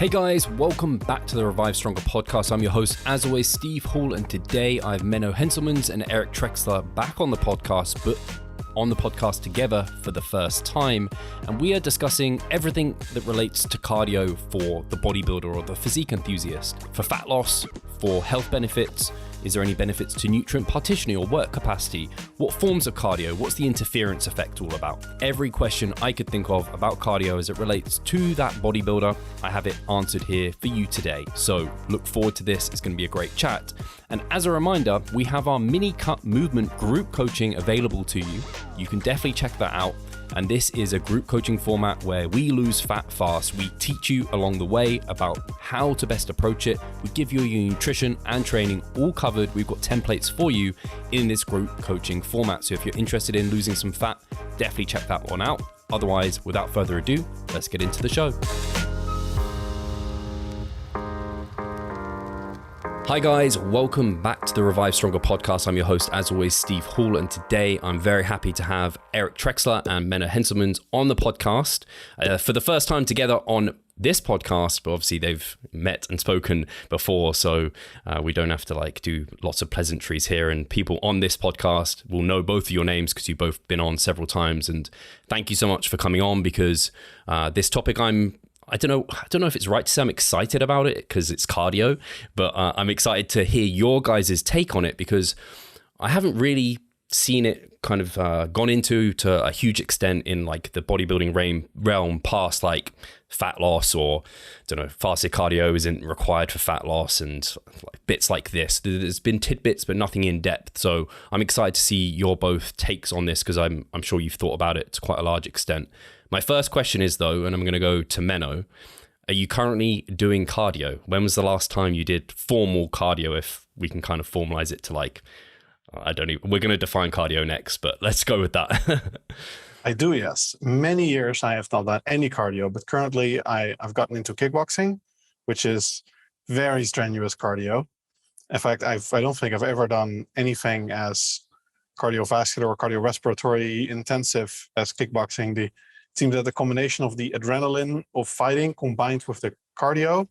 Hey guys, welcome back to the Revive Stronger podcast. I'm your host, as always, Steve Hall, and today I have Menno Henselmans and Eric Trexler back on the podcast, but on the podcast together for the first time. And we are discussing everything that relates to cardio for the bodybuilder or the physique enthusiast, for fat loss, for health benefits. Is there any benefits to nutrient partitioning or work capacity? What forms of cardio? What's the interference effect all about? Every question I could think of about cardio as it relates to that bodybuilder, I have it answered here for you today. So look forward to this. It's going to be a great chat. And as a reminder, we have our mini cut movement group coaching available to you. You can definitely check that out. And this is a group coaching format where we lose fat fast. We teach you along the way about how to best approach it. We give you your nutrition and training all covered. We've got templates for you in this group coaching format. So if you're interested in losing some fat, definitely check that one out. Otherwise, without further ado, let's get into the show. Hi guys, welcome back to the Revive Stronger podcast. I'm your host, as always, Steve Hall, and today I'm very happy to have Eric Trexler and Menno Henselmans on the podcast for the first time together on this podcast, but obviously they've met and spoken before, so we don't have to do lots of pleasantries here, and people on this podcast will know both of your names because you've both been on several times, and thank you so much for coming on because this topic I don't know if it's right to say I'm excited about it because it's cardio, but I'm excited to hear your guys' take on it because I haven't really seen it kind of gone into to a huge extent in the bodybuilding realm past fat loss or fasted cardio isn't required for fat loss and bits like this. There's been tidbits, but nothing in depth. So I'm excited to see your both takes on this because I'm sure you've thought about it to quite a large extent. My first question is though, and I'm going to go to Menno, are you currently doing cardio? When was the last time you did formal cardio, if we can kind of formalize it to we're going to define cardio next, but let's go with that. I do, yes. Many years I have not done any cardio, but currently I've gotten into kickboxing, which is very strenuous cardio. In fact, I don't think I've ever done anything as cardiovascular or cardiorespiratory intensive as kickboxing. It seems that the combination of the adrenaline of fighting combined with the cardio,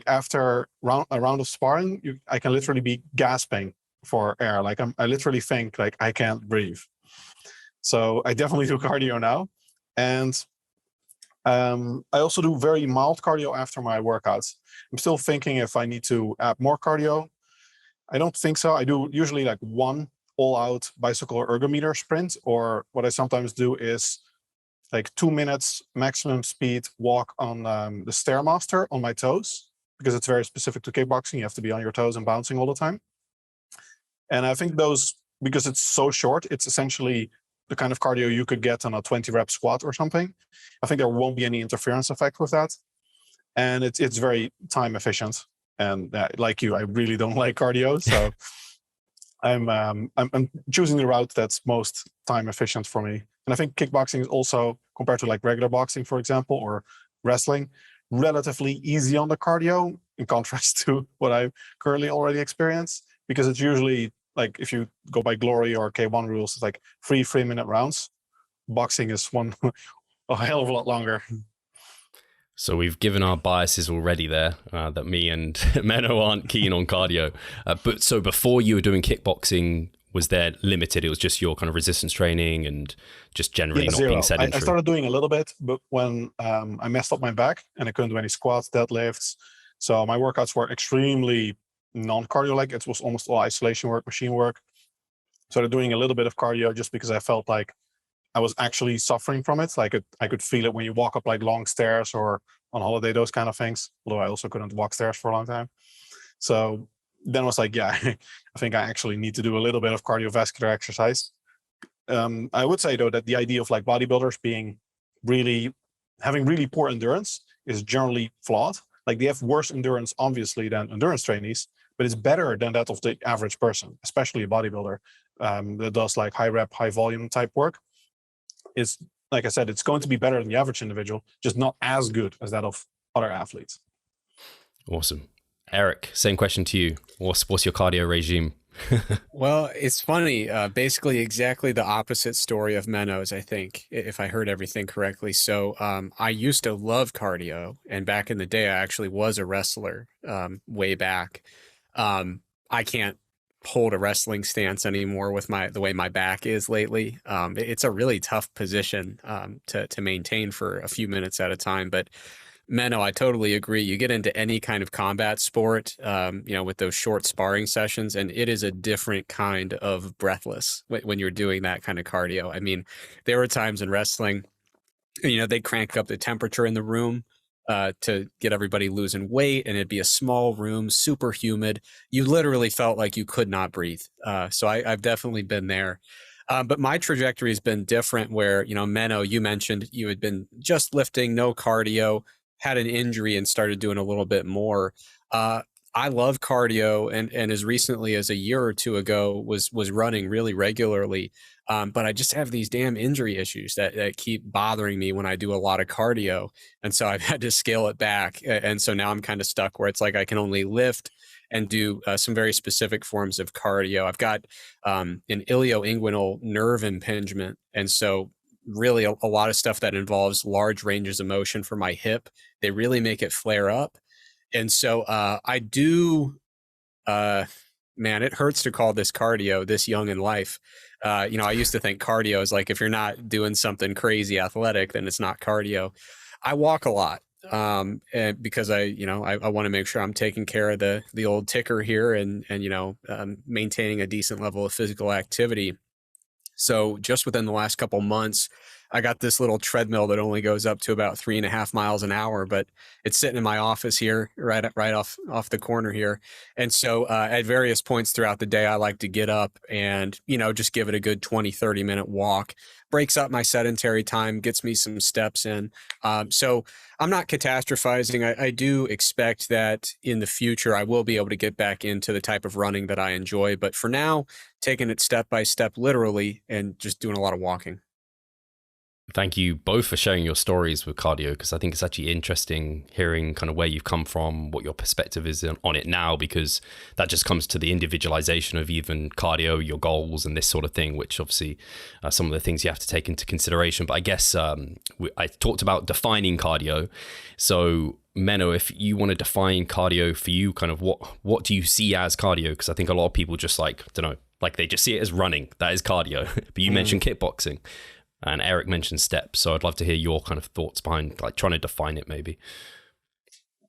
after a round of sparring, I can literally be gasping for air. I literally think I can't breathe. So I definitely do cardio now. And I also do very mild cardio after my workouts. I'm still thinking if I need to add more cardio. I don't think so. I do usually one all-out bicycle ergometer sprint, or what I sometimes do is 2 minutes maximum speed walk on the Stairmaster on my toes, because it's very specific to kickboxing. You have to be on your toes and bouncing all the time. And I think those, because it's so short, it's essentially the kind of cardio you could get on a 20 rep squat or something. I think there won't be any interference effect with that. And it's very time efficient. And like you, I really don't like cardio. So I'm choosing the route that's most time efficient for me. And I think kickboxing is also, compared to regular boxing, for example, or wrestling, relatively easy on the cardio in contrast to what I currently already experience, because it's usually if you go by Glory or K1 rules, it's 3-minute rounds. Boxing is one a hell of a lot longer. So we've given our biases already there, that me and Menno aren't keen on cardio. But so before you were doing kickboxing, was there limited? It was just your kind of resistance training and just generally not being sedentary? I started doing a little bit, but when I messed up my back and I couldn't do any squats, deadlifts. So my workouts were extremely non-cardio, it was almost all isolation work, machine work. Started doing a little bit of cardio just because I felt like I was actually suffering from it. I could feel it when you walk up long stairs or on holiday, those kind of things. Although I also couldn't walk stairs for a long time. So then I was yeah, I think I actually need to do a little bit of cardiovascular exercise. I would say though that the idea of bodybuilders having really poor endurance is generally flawed. They have worse endurance, obviously, than endurance trainees, but it's better than that of the average person, especially a bodybuilder that does high rep, high volume type work. It's, like I said, it's going to be better than the average individual, just not as good as that of other athletes. Awesome. Eric, same question to you. What's your cardio regime? Well, it's funny. Basically, exactly the opposite story of Menno's, I think, if I heard everything correctly. So, I used to love cardio, and back in the day, I actually was a wrestler, way back. I can't hold a wrestling stance anymore with the way my back is lately. It's a really tough position, to maintain for a few minutes at a time, but Menno, I totally agree. You get into any kind of combat sport, with those short sparring sessions, and it is a different kind of breathless when you're doing that kind of cardio. I mean, there were times in wrestling, they crank up the temperature in the room to get everybody losing weight, and it'd be a small room, super humid. You literally felt like you could not breathe. So I've definitely been there. But my trajectory has been different where, Menno, you mentioned you had been just lifting, no cardio, had an injury and started doing a little bit more. Uh, I love cardio and as recently as a year or two ago was running really regularly. But I just have these damn injury issues that keep bothering me when I do a lot of cardio. And so I've had to scale it back. And so now I'm kind of stuck where it's like I can only lift and do some very specific forms of cardio. I've got an ilioinguinal nerve impingement. And so really a lot of stuff that involves large ranges of motion for my hip, they really make it flare up. And so I do, man, it hurts to call this cardio this young in life. I used to think cardio is like if you're not doing something crazy athletic, then it's not cardio. I walk a lot and because I want to make sure I'm taking care of the old ticker here and maintaining a decent level of physical activity. So just within the last couple months, I got this little treadmill that only goes up to about 3.5 miles an hour, but it's sitting in my office here, right off the corner here. And so at various points throughout the day, I like to get up and, just give it a good 20-30 minute walk, breaks up my sedentary time, gets me some steps in. So I'm not catastrophizing. I do expect that in the future, I will be able to get back into the type of running that I enjoy. But for now, taking it step by step, literally, and just doing a lot of walking. Thank you both for sharing your stories with cardio, because I think it's actually interesting hearing kind of where you've come from, what your perspective is on it now, because that just comes to the individualization of even cardio, your goals and this sort of thing, which obviously some of the things you have to take into consideration. But I guess I talked about defining cardio. So Menno, if you want to define cardio for you, kind of what do you see as cardio? Because I think a lot of people just I don't know, like they just see it as running. That is cardio. But you mentioned kickboxing. And Eric mentioned steps, so I'd love to hear your kind of thoughts behind trying to define it maybe.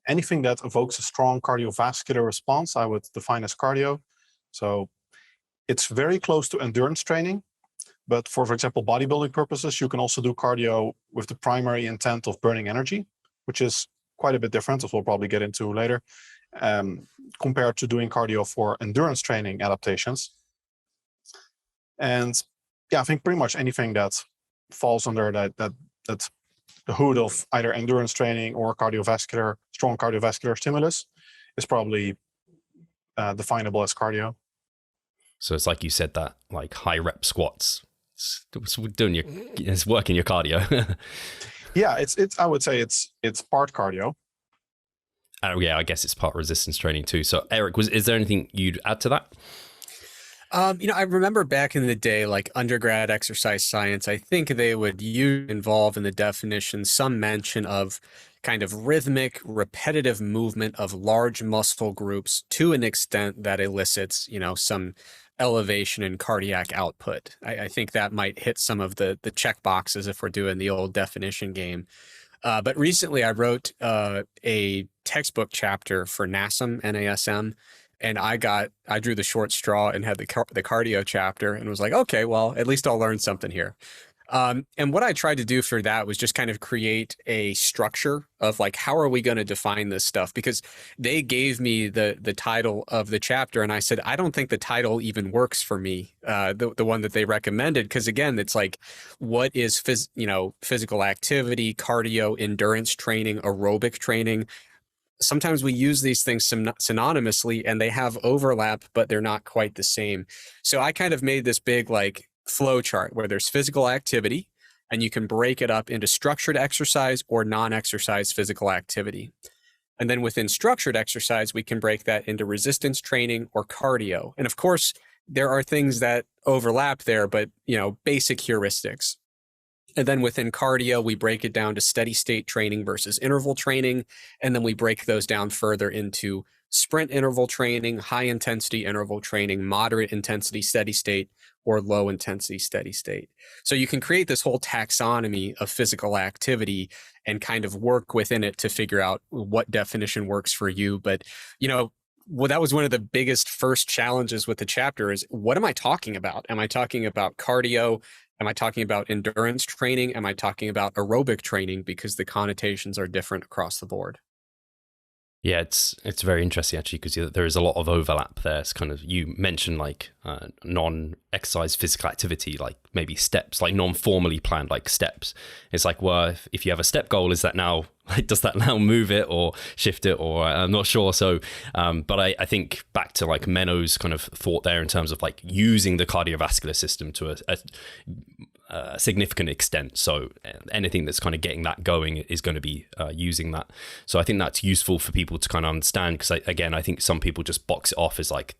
Anything that evokes a strong cardiovascular response, I would define as cardio. So it's very close to endurance training, but for example, bodybuilding purposes, you can also do cardio with the primary intent of burning energy, which is quite a bit different, as we'll probably get into later, compared to doing cardio for endurance training adaptations. And yeah, I think pretty much anything that falls under that's the hood of either endurance training or strong cardiovascular stimulus is probably definable as cardio. So it's like you said, that like high rep squats, it's working your cardio. Yeah, it's I would say it's part cardio. Yeah, I guess it's part resistance training too. So Eric, is there anything you'd add to that? I remember back in the day, like undergrad exercise science, I think they would involve in the definition some mention of kind of rhythmic, repetitive movement of large muscle groups to an extent that elicits, some elevation in cardiac output. I think that might hit some of the check boxes if we're doing the old definition game. But recently I wrote a textbook chapter for NASM, NASM, and I drew the short straw and had the cardio chapter and was like, okay, well, at least I'll learn something here. And what I tried to do for that was just kind of create a structure of like, how are we going to define this stuff? Because they gave me the title of the chapter and I said, I don't think the title even works for me, the one that they recommended. Because again, it's like, what is physical activity, cardio, endurance training, aerobic training? Sometimes we use these things synonymously and they have overlap, but they're not quite the same. So I kind of made this big like flow chart where there's physical activity and you can break it up into structured exercise or non-exercise physical activity. And then within structured exercise, we can break that into resistance training or cardio. And of course, there are things that overlap there, but basic heuristics. And then within cardio, we break it down to steady state training versus interval training. And then we break those down further into sprint interval training, high intensity interval training, moderate intensity steady state, or low intensity steady state. So you can create this whole taxonomy of physical activity and kind of work within it to figure out what definition works for you. But, well, that was one of the biggest first challenges with the chapter is, what am I talking about? Am I talking about cardio? Am I talking about endurance training? Am I talking about aerobic training? Because the connotations are different across the board. Yeah, it's very interesting actually, because there is a lot of overlap there. It's kind of, you mentioned like non-exercise physical activity, like maybe steps, like non-formally planned like steps. It's like, well, if you have a step goal, is that now, like, does that now move it or shift it, or I'm not sure. So, but I think back to like Menno's kind of thought there in terms of like using the cardiovascular system to a significant extent. So anything that's kind of getting that going is going to be using that. So I think that's useful for people to kind of understand, because I think some people just box it off as like,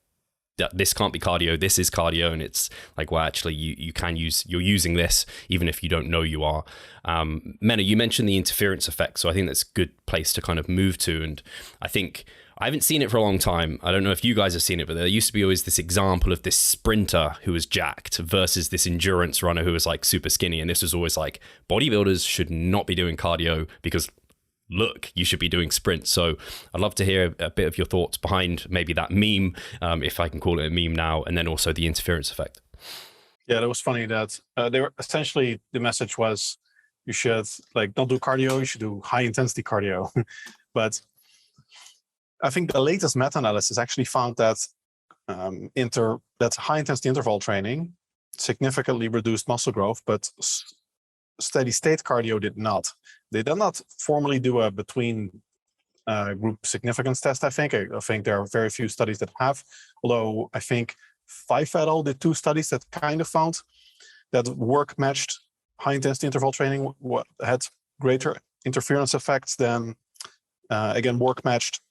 this can't be cardio, this is cardio. And it's like, well, actually you're using this even if you don't know you are. Menno, you mentioned the interference effect. So I think that's a good place to kind of move to. And I think I haven't seen it for a long time. I don't know if you guys have seen it, but there used to be always this example of this sprinter who was jacked versus this endurance runner who was like super skinny. And this was always like, bodybuilders should not be doing cardio because look, you should be doing sprints. So I'd love to hear a bit of your thoughts behind maybe that meme, if I can call it a meme now, and then also the interference effect. Yeah, that was funny that they were essentially, the message was, you should like not do cardio, you should do high intensity cardio. But I think the latest meta-analysis actually found that that high intensity interval training significantly reduced muscle growth, but steady state cardio did not. They did not formally do a between group significance test. I think there are very few studies that have, although I think Fife et al. Did 2 studies that kind of found that work matched high intensity interval training had greater interference effects than again work matched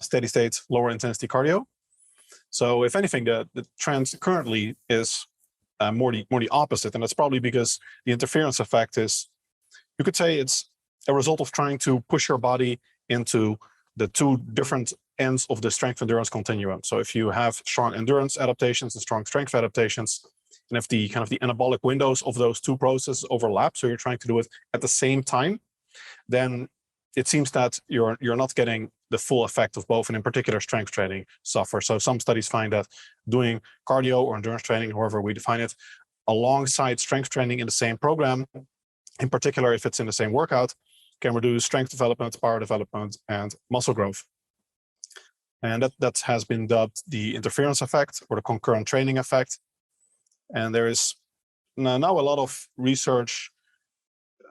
steady state lower intensity cardio. So if anything, the trend currently is more the opposite, and that's probably because the interference effect is, you could say, it's a result of trying to push your body into the 2 different ends of the strength endurance continuum. So if you have strong endurance adaptations and strong strength adaptations, and if the kind of the anabolic windows of those 2 processes overlap, so you're trying to do it at the same time, then it seems that you're not getting the full effect of both, and in particular strength training suffers. So some studies find that doing cardio or endurance training, however we define it, alongside strength training in the same program, in particular if it's in the same workout, can reduce strength development, power development, and muscle growth. And that has been dubbed the interference effect or the concurrent training effect. And there is now a lot of research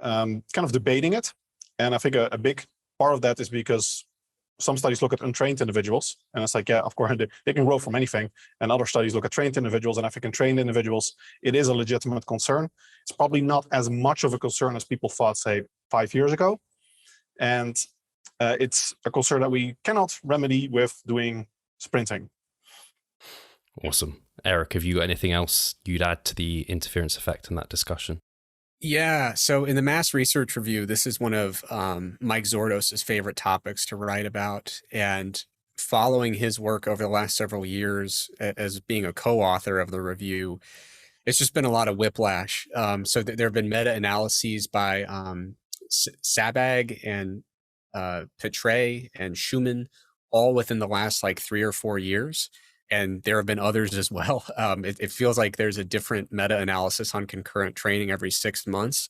kind of debating it. And I think a big part of that is because some studies look at untrained individuals, and it's like, yeah, of course, they can grow from anything. And other studies look at trained individuals, and I think in trained individuals, it is a legitimate concern. It's probably not as much of a concern as people thought, say, 5 years ago. And it's a concern that we cannot remedy with doing sprinting. Awesome. Eric, have you got anything else you'd add to the interference effect in that discussion? Yeah. So in the Mass Research Review, this is one of Mike Zordos's favorite topics to write about. And following his work over the last several years as being a co-author of the review, it's just been a lot of whiplash. So there have been meta-analyses by Sabag and Petre and Schumann, all within the last like 3 or 4 years. And there have been others as well. It feels like there's a different meta-analysis on concurrent training every 6 months,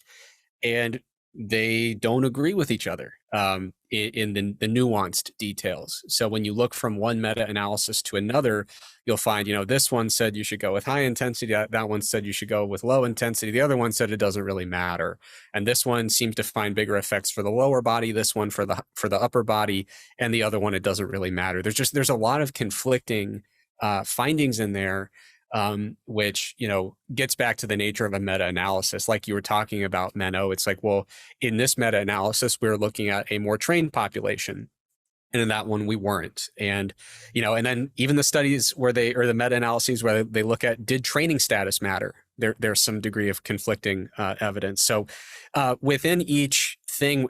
and they don't agree with each other in the nuanced details. So when you look from one meta-analysis to another, you'll find, this one said you should go with high intensity, that one said you should go with low intensity, the other one said it doesn't really matter. And this one seems to find bigger effects for the lower body, this one for the upper body, and the other one, it doesn't really matter. There's a lot of conflicting findings in there, which, gets back to the nature of a meta-analysis. Like you were talking about, Menno, it's like, well, in this meta-analysis, we're looking at a more trained population. And in that one, we weren't. And, and then even the studies or the meta-analyses where they look at, did training status matter? There's some degree of conflicting evidence. So within each thing,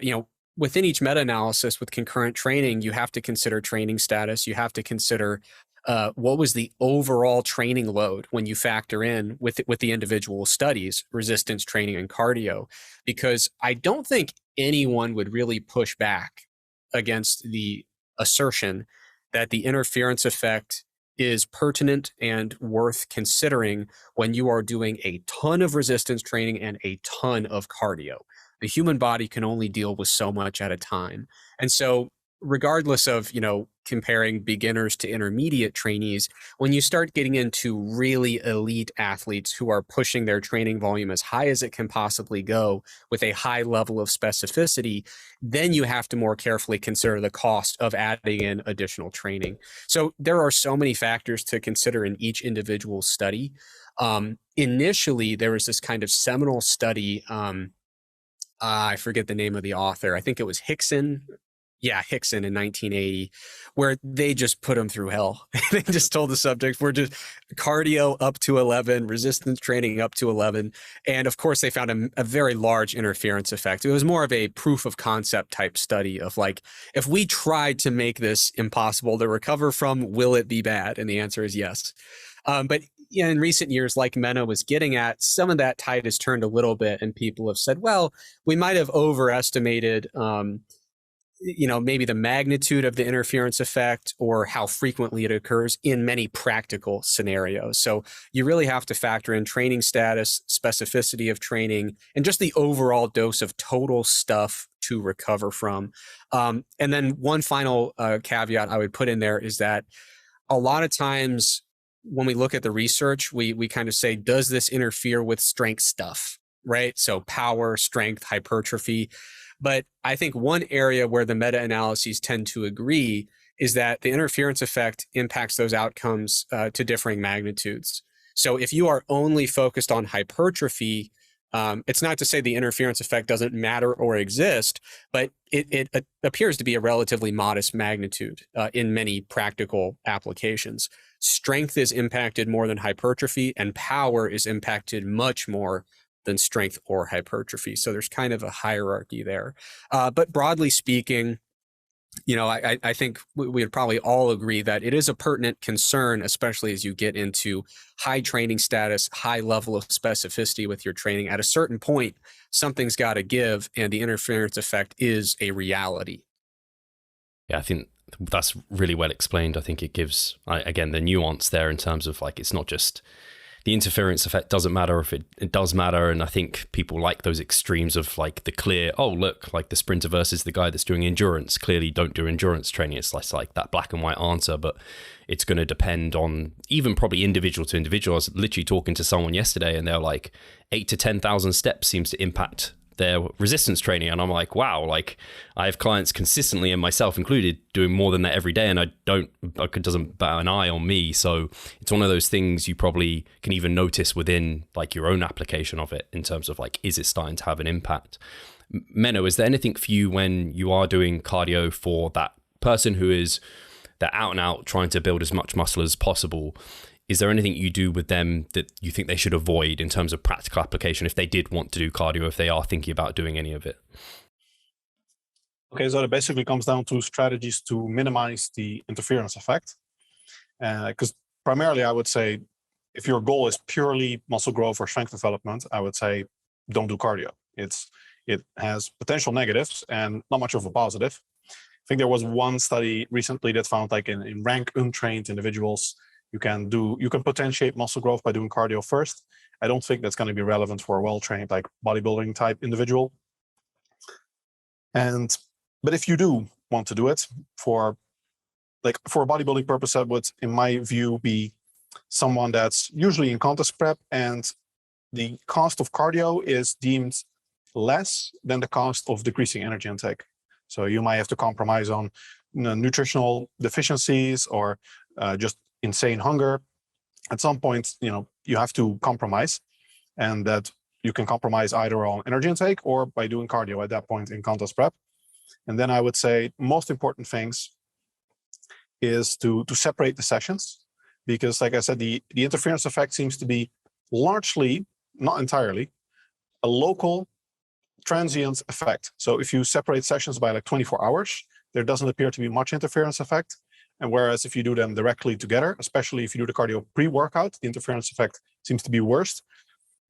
within each meta-analysis with concurrent training, you have to consider training status. You have to consider what was the overall training load when you factor in with the individual studies, resistance training and cardio, because I don't think anyone would really push back against the assertion that the interference effect is pertinent and worth considering when you are doing a ton of resistance training and a ton of cardio. The human body can only deal with so much at a time. And so regardless of, comparing beginners to intermediate trainees, when you start getting into really elite athletes who are pushing their training volume as high as it can possibly go with a high level of specificity, then you have to more carefully consider the cost of adding in additional training. So there are so many factors to consider in each individual study. Initially, there was this kind of seminal study. I forget the name of the author. I think it was Hickson. Yeah, Hickson in 1980, where they just put them through hell. They just told the subjects, we're just cardio up to 11, resistance training up to 11. And of course, they found a very large interference effect. It was more of a proof of concept type study of like, if we tried to make this impossible to recover from, will it be bad? And the answer is yes. But in recent years, like Menno was getting at, some of that tide has turned a little bit, and people have said, well, we might have overestimated maybe the magnitude of the interference effect or how frequently it occurs in many practical scenarios. So you really have to factor in training status, specificity of training, and just the overall dose of total stuff to recover from. And then one final caveat I would put in there is that a lot of times when we look at the research, we kind of say, does this interfere with strength stuff, right? So power, strength, hypertrophy. But I think one area where the meta-analyses tend to agree is that the interference effect impacts those outcomes to differing magnitudes. So if you are only focused on hypertrophy, it's not to say the interference effect doesn't matter or exist, but it appears to be a relatively modest magnitude in many practical applications. Strength is impacted more than hypertrophy, and power is impacted much more than strength or hypertrophy. So there's kind of a hierarchy there. But broadly speaking, I think we would probably all agree that it is a pertinent concern, especially as you get into high training status, high level of specificity with your training. At a certain point, something's got to give, and the interference effect is a reality. Yeah, I think that's really well explained. I think it gives, again, the nuance there in terms of like, it's not just the interference effect doesn't matter if it does matter. And I think people like those extremes of like the clear, oh, look, like the sprinter versus the guy that's doing endurance, clearly don't do endurance training. It's less like that black and white answer, but it's going to depend on even probably individual to individual. I was literally talking to someone yesterday and they're like 8 to 10,000 steps seems to impact their resistance training. And I'm like, wow, like I have clients consistently, and myself included, doing more than that every day. And it doesn't bat an eye on me. So it's one of those things you probably can even notice within like your own application of it in terms of like, is it starting to have an impact? Menno, is there anything for you when you are doing cardio for that person who is they're out and out trying to build as much muscle as possible? Is there anything you do with them that you think they should avoid in terms of practical application if they did want to do cardio, if they are thinking about doing any of it? Okay, so it basically comes down to strategies to minimize the interference effect. Because primarily, I would say, if your goal is purely muscle growth or strength development, I would say don't do cardio. It has potential negatives and not much of a positive. I think there was one study recently that found like in rank untrained individuals, you can potentiate muscle growth by doing cardio first. I don't think that's going to be relevant for a well-trained like bodybuilding type individual. But if you do want to do it for a bodybuilding purpose, that would, in my view, be someone that's usually in contest prep, and the cost of cardio is deemed less than the cost of decreasing energy intake. So you might have to compromise on nutritional deficiencies or just insane hunger. At some point, you have to compromise, and that you can compromise either on energy intake or by doing cardio at that point in contest prep. And then I would say most important things is to separate the sessions, because like I said, the interference effect seems to be largely, not entirely, a local transient effect. So if you separate sessions by like 24 hours, there doesn't appear to be much interference effect. And whereas if you do them directly together, especially if you do the cardio pre-workout, the interference effect seems to be worse,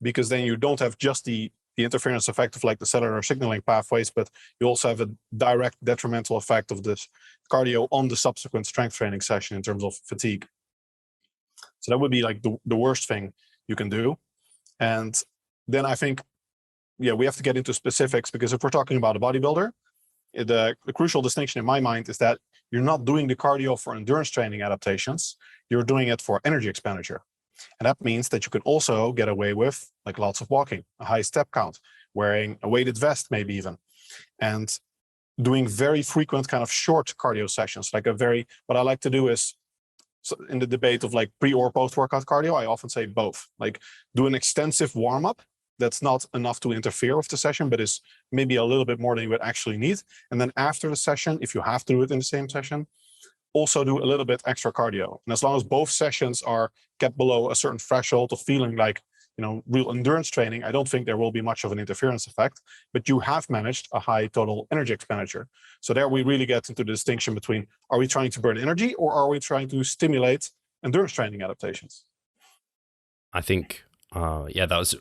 because then you don't have just the interference effect of like the cellular signaling pathways, but you also have a direct detrimental effect of this cardio on the subsequent strength training session in terms of fatigue. So that would be like the worst thing you can do. And then I think, yeah, we have to get into specifics, because if we're talking about a bodybuilder, the crucial distinction in my mind is that you're not doing the cardio for endurance training adaptations, you're doing it for energy expenditure. And that means that you can also get away with like lots of walking, a high step count, wearing a weighted vest maybe even, and doing very frequent kind of short cardio sessions. Like what I like to do is, so in the debate of like pre or post workout cardio, I often say both. Like do an extensive warm up that's not enough to interfere with the session, but is maybe a little bit more than you would actually need. And then after the session, if you have to do it in the same session, also do a little bit extra cardio. And as long as both sessions are kept below a certain threshold of feeling like, real endurance training, I don't think there will be much of an interference effect, but you have managed a high total energy expenditure. So there we really get into the distinction between, are we trying to burn energy or are we trying to stimulate endurance training adaptations? I think, that was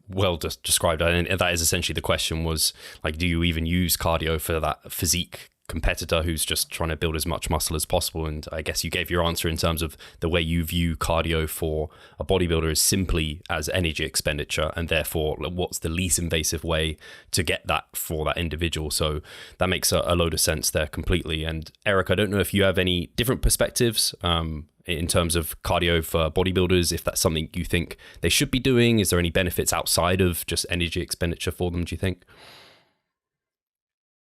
well described. And that is essentially the question, was like, do you even use cardio for that physique competitor who's just trying to build as much muscle as possible? And I guess you gave your answer in terms of the way you view cardio for a bodybuilder is simply as energy expenditure, and therefore what's the least invasive way to get that for that individual. So that makes a load of sense there completely. And Eric, I don't know if you have any different perspectives in terms of cardio for bodybuilders, if that's something you think they should be doing. Is there any benefits outside of just energy expenditure for them, do you think?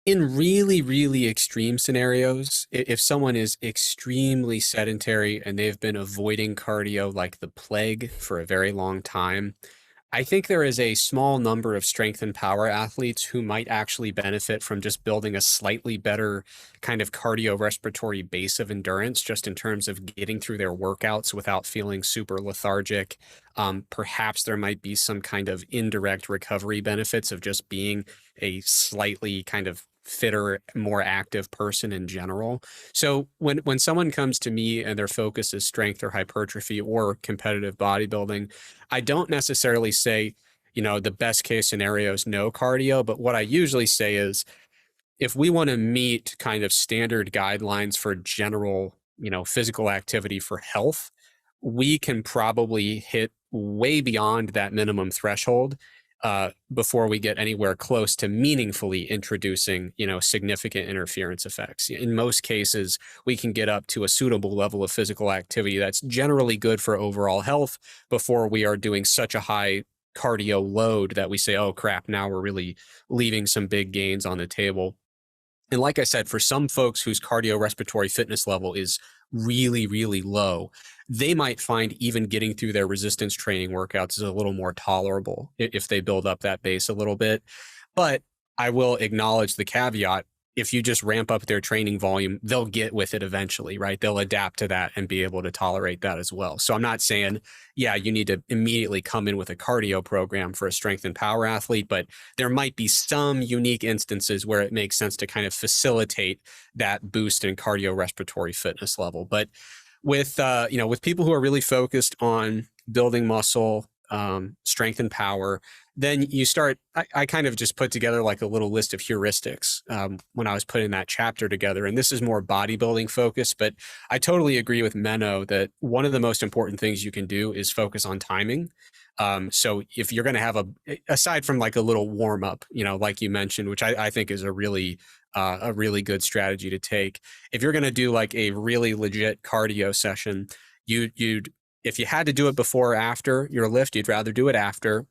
In really, really extreme scenarios, if someone is extremely sedentary and they've been avoiding cardio like the plague for a very long time, I think there is a small number of strength and power athletes who might actually benefit from just building a slightly better kind of cardiorespiratory base of endurance, just in terms of getting through their workouts without feeling super lethargic. Perhaps there might be some kind of indirect recovery benefits of just being a slightly kind of fitter, more active person in general. So when someone comes to me and their focus is strength or hypertrophy or competitive bodybuilding, I don't necessarily say, the best case scenario is no cardio, but what I usually say is, if we want to meet kind of standard guidelines for general, physical activity for health, we can probably hit way beyond that minimum threshold before we get anywhere close to meaningfully introducing, significant interference effects. In most cases, we can get up to a suitable level of physical activity that's generally good for overall health before we are doing such a high cardio load that we say, oh crap, now we're really leaving some big gains on the table. And like I said, for some folks whose cardiorespiratory fitness level is really, really low, they might find even getting through their resistance training workouts is a little more tolerable if they build up that base a little bit. But I will acknowledge the caveat. If you just ramp up their training volume, they'll get with it eventually, right? They'll adapt to that and be able to tolerate that as well. So I'm not saying, you need to immediately come in with a cardio program for a strength and power athlete, but there might be some unique instances where it makes sense to kind of facilitate that boost in cardiorespiratory fitness level. But with people who are really focused on building muscle, strength and power, then you start, I kind of just put together like a little list of heuristics when I was putting that chapter together. And this is more bodybuilding focused, but I totally agree with Menno that one of the most important things you can do is focus on timing. So if you're going to have aside from like a little warm up, like you mentioned, which I think is a really good strategy to take. If you're going to do like a really legit cardio session, if you had to do it before or after your lift, you'd rather do it after.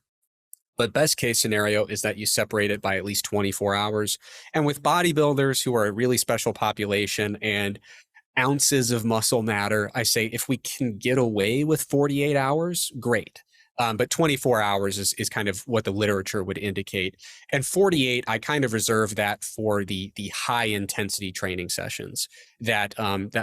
But best case scenario is that you separate it by at least 24 hours. And with bodybuilders who are a really special population and ounces of muscle matter, I say if we can get away with 48 hours, great. But 24 hours is kind of what the literature would indicate. And 48, I kind of reserve that for the high intensity training sessions that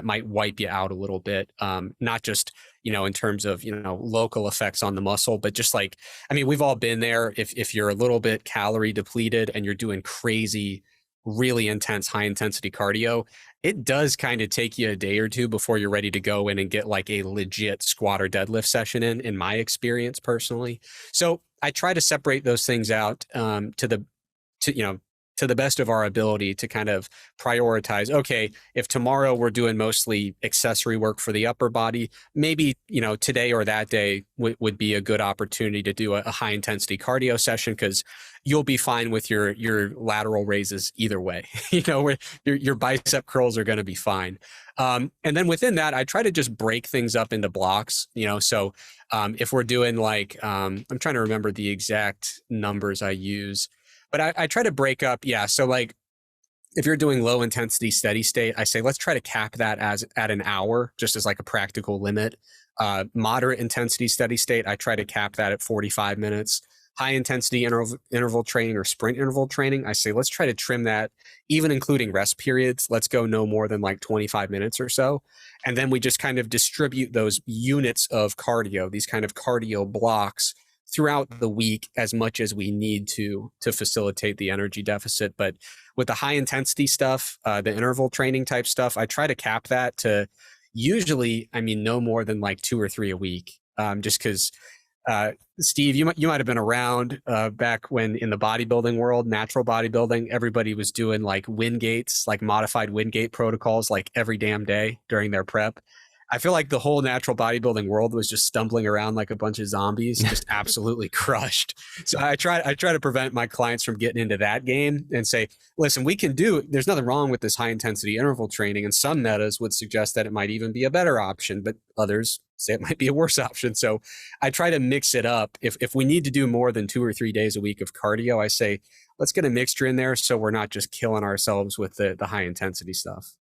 might wipe you out a little bit. Not just, in terms of, local effects on the muscle, but just like, I mean, we've all been there. If you're a little bit calorie depleted and you're doing crazy, really intense, high intensity cardio, it does kind of take you a day or two before you're ready to go in and get like a legit squat or deadlift session in my experience personally. So I try to separate those things out to the best of our ability to kind of prioritize, okay, if tomorrow we're doing mostly accessory work for the upper body, maybe, today or that day would be a good opportunity to do a high intensity cardio session, because you'll be fine with your lateral raises either way. Where your bicep curls are going to be fine. And then within that, I try to just break things up into blocks, so if we're doing like, I'm trying to remember the exact numbers I use, but I try to break up. Yeah. So like if you're doing low intensity steady state, I say, let's try to cap that at an hour, just as like a practical limit. Moderate intensity steady state, I try to cap that at 45 minutes. High intensity interval training or sprint interval training, I say, let's try to trim that, even including rest periods. Let's go no more than like 25 minutes or so. And then we just kind of distribute those units of cardio, these kind of cardio blocks throughout the week as much as we need to facilitate the energy deficit. But with the high intensity stuff, the interval training type stuff, I try to cap that to usually, no more than like 2 or 3 a week. Just because, Steve, you might have been around back when in the bodybuilding world, natural bodybuilding, everybody was doing like Wingates, like modified Wingate protocols, like every damn day during their prep. I feel like the whole natural bodybuilding world was just stumbling around like a bunch of zombies, just absolutely crushed. So I try to prevent my clients from getting into that game and say, listen, there's nothing wrong with this high intensity interval training. And some metas would suggest that it might even be a better option, but others say it might be a worse option. So I try to mix it up. If we need to do more than 2 or 3 days a week of cardio, I say, let's get a mixture in there so we're not just killing ourselves with the high intensity stuff.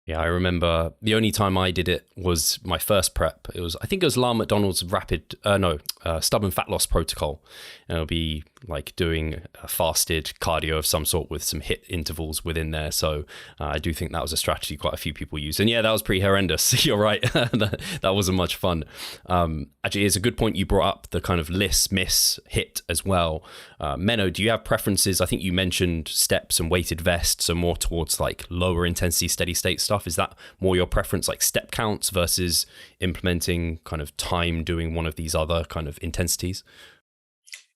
Yeah, I remember the only time I did it was my first prep. I think it was Lyle McDonald's stubborn fat loss protocol. And it'll be like doing a fasted cardio of some sort with some HIIT intervals within there. So I do think that was a strategy quite a few people use. And yeah, that was pretty horrendous. You're right. that wasn't much fun. Actually, it's a good point you brought up, the kind of miss, HIIT as well. Menno, do you have preferences? I think you mentioned steps and weighted vests, so more towards like lower intensity steady state stuff. Is that more your preference, like step counts versus implementing kind of time doing one of these other kind of intensities?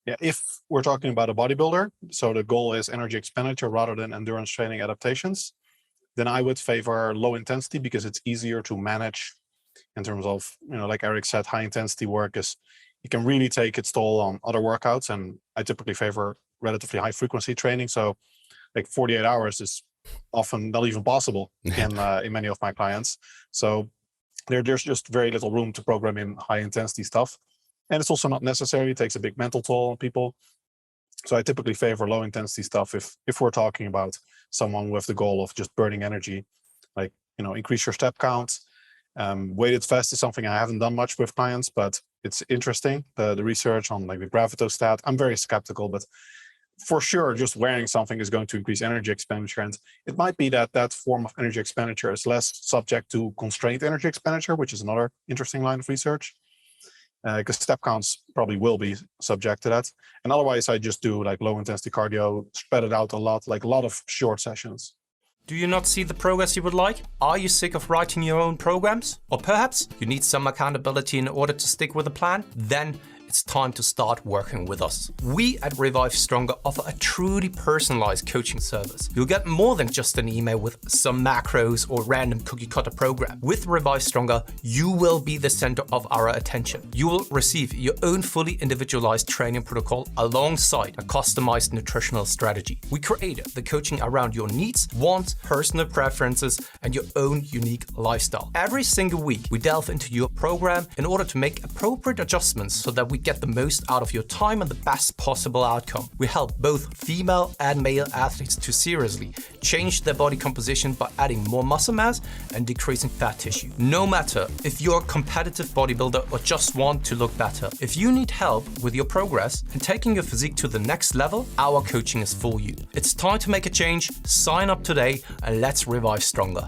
Yeah, if we're talking about a bodybuilder, so the goal is energy expenditure rather than endurance training adaptations, then I would favor low intensity because it's easier to manage in terms of, like Eric said, high intensity work it can really take its toll on other workouts. And I typically favor relatively high frequency training. So like 48 hours is often not even possible in many of my clients. So there's just very little room to program in high intensity stuff. And it's also not necessary. It takes a big mental toll on people. So I typically favor low intensity stuff if we're talking about someone with the goal of just burning energy, like, increase your step count. Weighted vest is something I haven't done much with clients, but it's interesting. The research on like the gravitostat, I'm very skeptical, but for sure, just wearing something is going to increase energy expenditure. And it might be that form of energy expenditure is less subject to constrained energy expenditure, which is another interesting line of research. Because step counts probably will be subject to that. And otherwise, I just do like low intensity cardio, spread it out a lot, like a lot of short sessions. Do you not see the progress you would like? Are you sick of writing your own programs? Or perhaps you need some accountability in order to stick with a plan? Then it's time to start working with us. We at Revive Stronger offer a truly personalized coaching service. You'll get more than just an email with some macros or random cookie cutter program. With Revive Stronger, you will be the center of our attention. You will receive your own fully individualized training protocol alongside a customized nutritional strategy. We created the coaching around your needs, wants, personal preferences, and your own unique lifestyle. Every single week, we delve into your program in order to make appropriate adjustments so that we we get the most out of your time and the best possible outcome. We help both female and male athletes to seriously change their body composition by adding more muscle mass and decreasing fat tissue. No matter if you're a competitive bodybuilder or just want to look better, if you need help with your progress and taking your physique to the next level, our coaching is for you. It's time to make a change. Sign up today and let's revive stronger.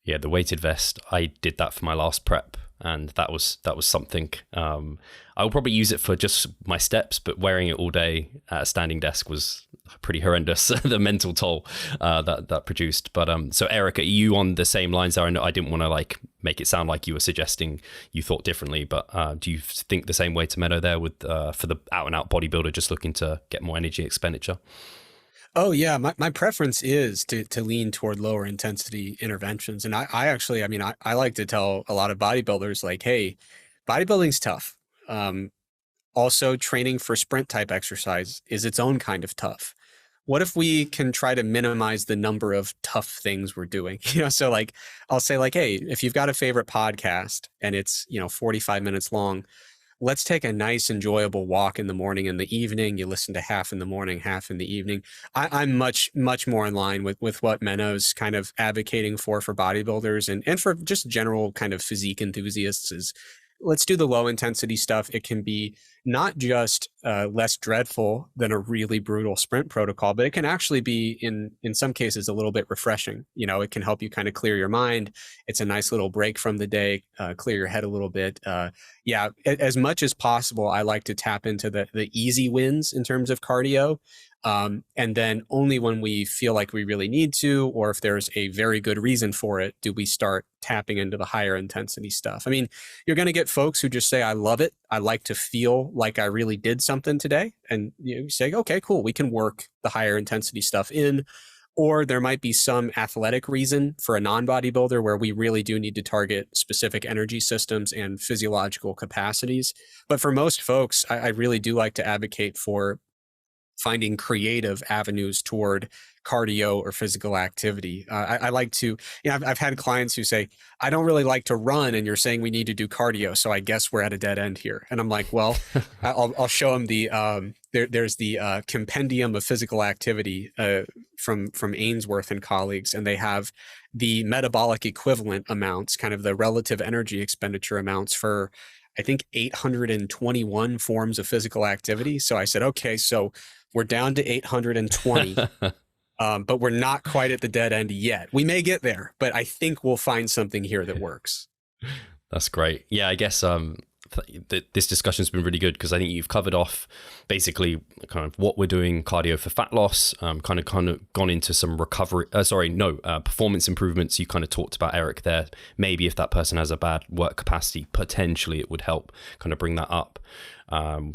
Yeah, the weighted vest, I did that for my last prep, and that was something. I'll probably use it for just my steps, but wearing it all day at a standing desk was pretty horrendous, the mental toll that produced. But so Eric, are you on the same lines there? I know I didn't want to like make it sound like you were suggesting you thought differently, but do you think the same way to Menno there with for the out and out bodybuilder just looking to get more energy expenditure? Oh yeah, my preference is to lean toward lower intensity interventions. And I actually, I like to tell a lot of bodybuilders like, hey, bodybuilding's tough. Also training for sprint type exercise is its own kind of tough. What if we can try to minimize the number of tough things we're doing? So like, I'll say like, hey, if you've got a favorite podcast and it's, 45 minutes long, let's take a nice, enjoyable walk in the morning and the evening. You listen to half in the morning, half in the evening. I'm much, much more in line with what Menno's kind of advocating for bodybuilders and for just general kind of physique enthusiasts is let's do the low intensity stuff. It can be not just less dreadful than a really brutal sprint protocol, but it can actually be in some cases a little bit refreshing. It can help you kind of clear your mind. It's a nice little break from the day, clear your head a little bit. Yeah, as much as possible, I like to tap into the easy wins in terms of cardio. And then only when we feel like we really need to, or if there's a very good reason for it, do we start tapping into the higher intensity stuff. I mean, you're going to get folks who just say, I love it. I like to feel like I really did something today. And you say, okay, cool. We can work the higher intensity stuff in. Or there might be some athletic reason for a non-bodybuilder where we really do need to target specific energy systems and physiological capacities. But for most folks, I really do like to advocate for finding creative avenues toward cardio or physical activity. I like to, I've had clients who say, I don't really like to run and you're saying we need to do cardio. So I guess we're at a dead end here. And I'm like, well, I'll show them there's the compendium of physical activity from Ainsworth and colleagues. And they have the metabolic equivalent amounts, kind of the relative energy expenditure amounts for, I think, 821 forms of physical activity. So I said, okay, so we're down to 820, but we're not quite at the dead end yet. We may get there, but I think we'll find something here that works. That's great. Yeah, I guess this discussion's been really good because I think you've covered off basically kind of what we're doing cardio for fat loss, kind of gone into some recovery, performance improvements. You kind of talked about, Eric, there. Maybe if that person has a bad work capacity, potentially it would help kind of bring that up.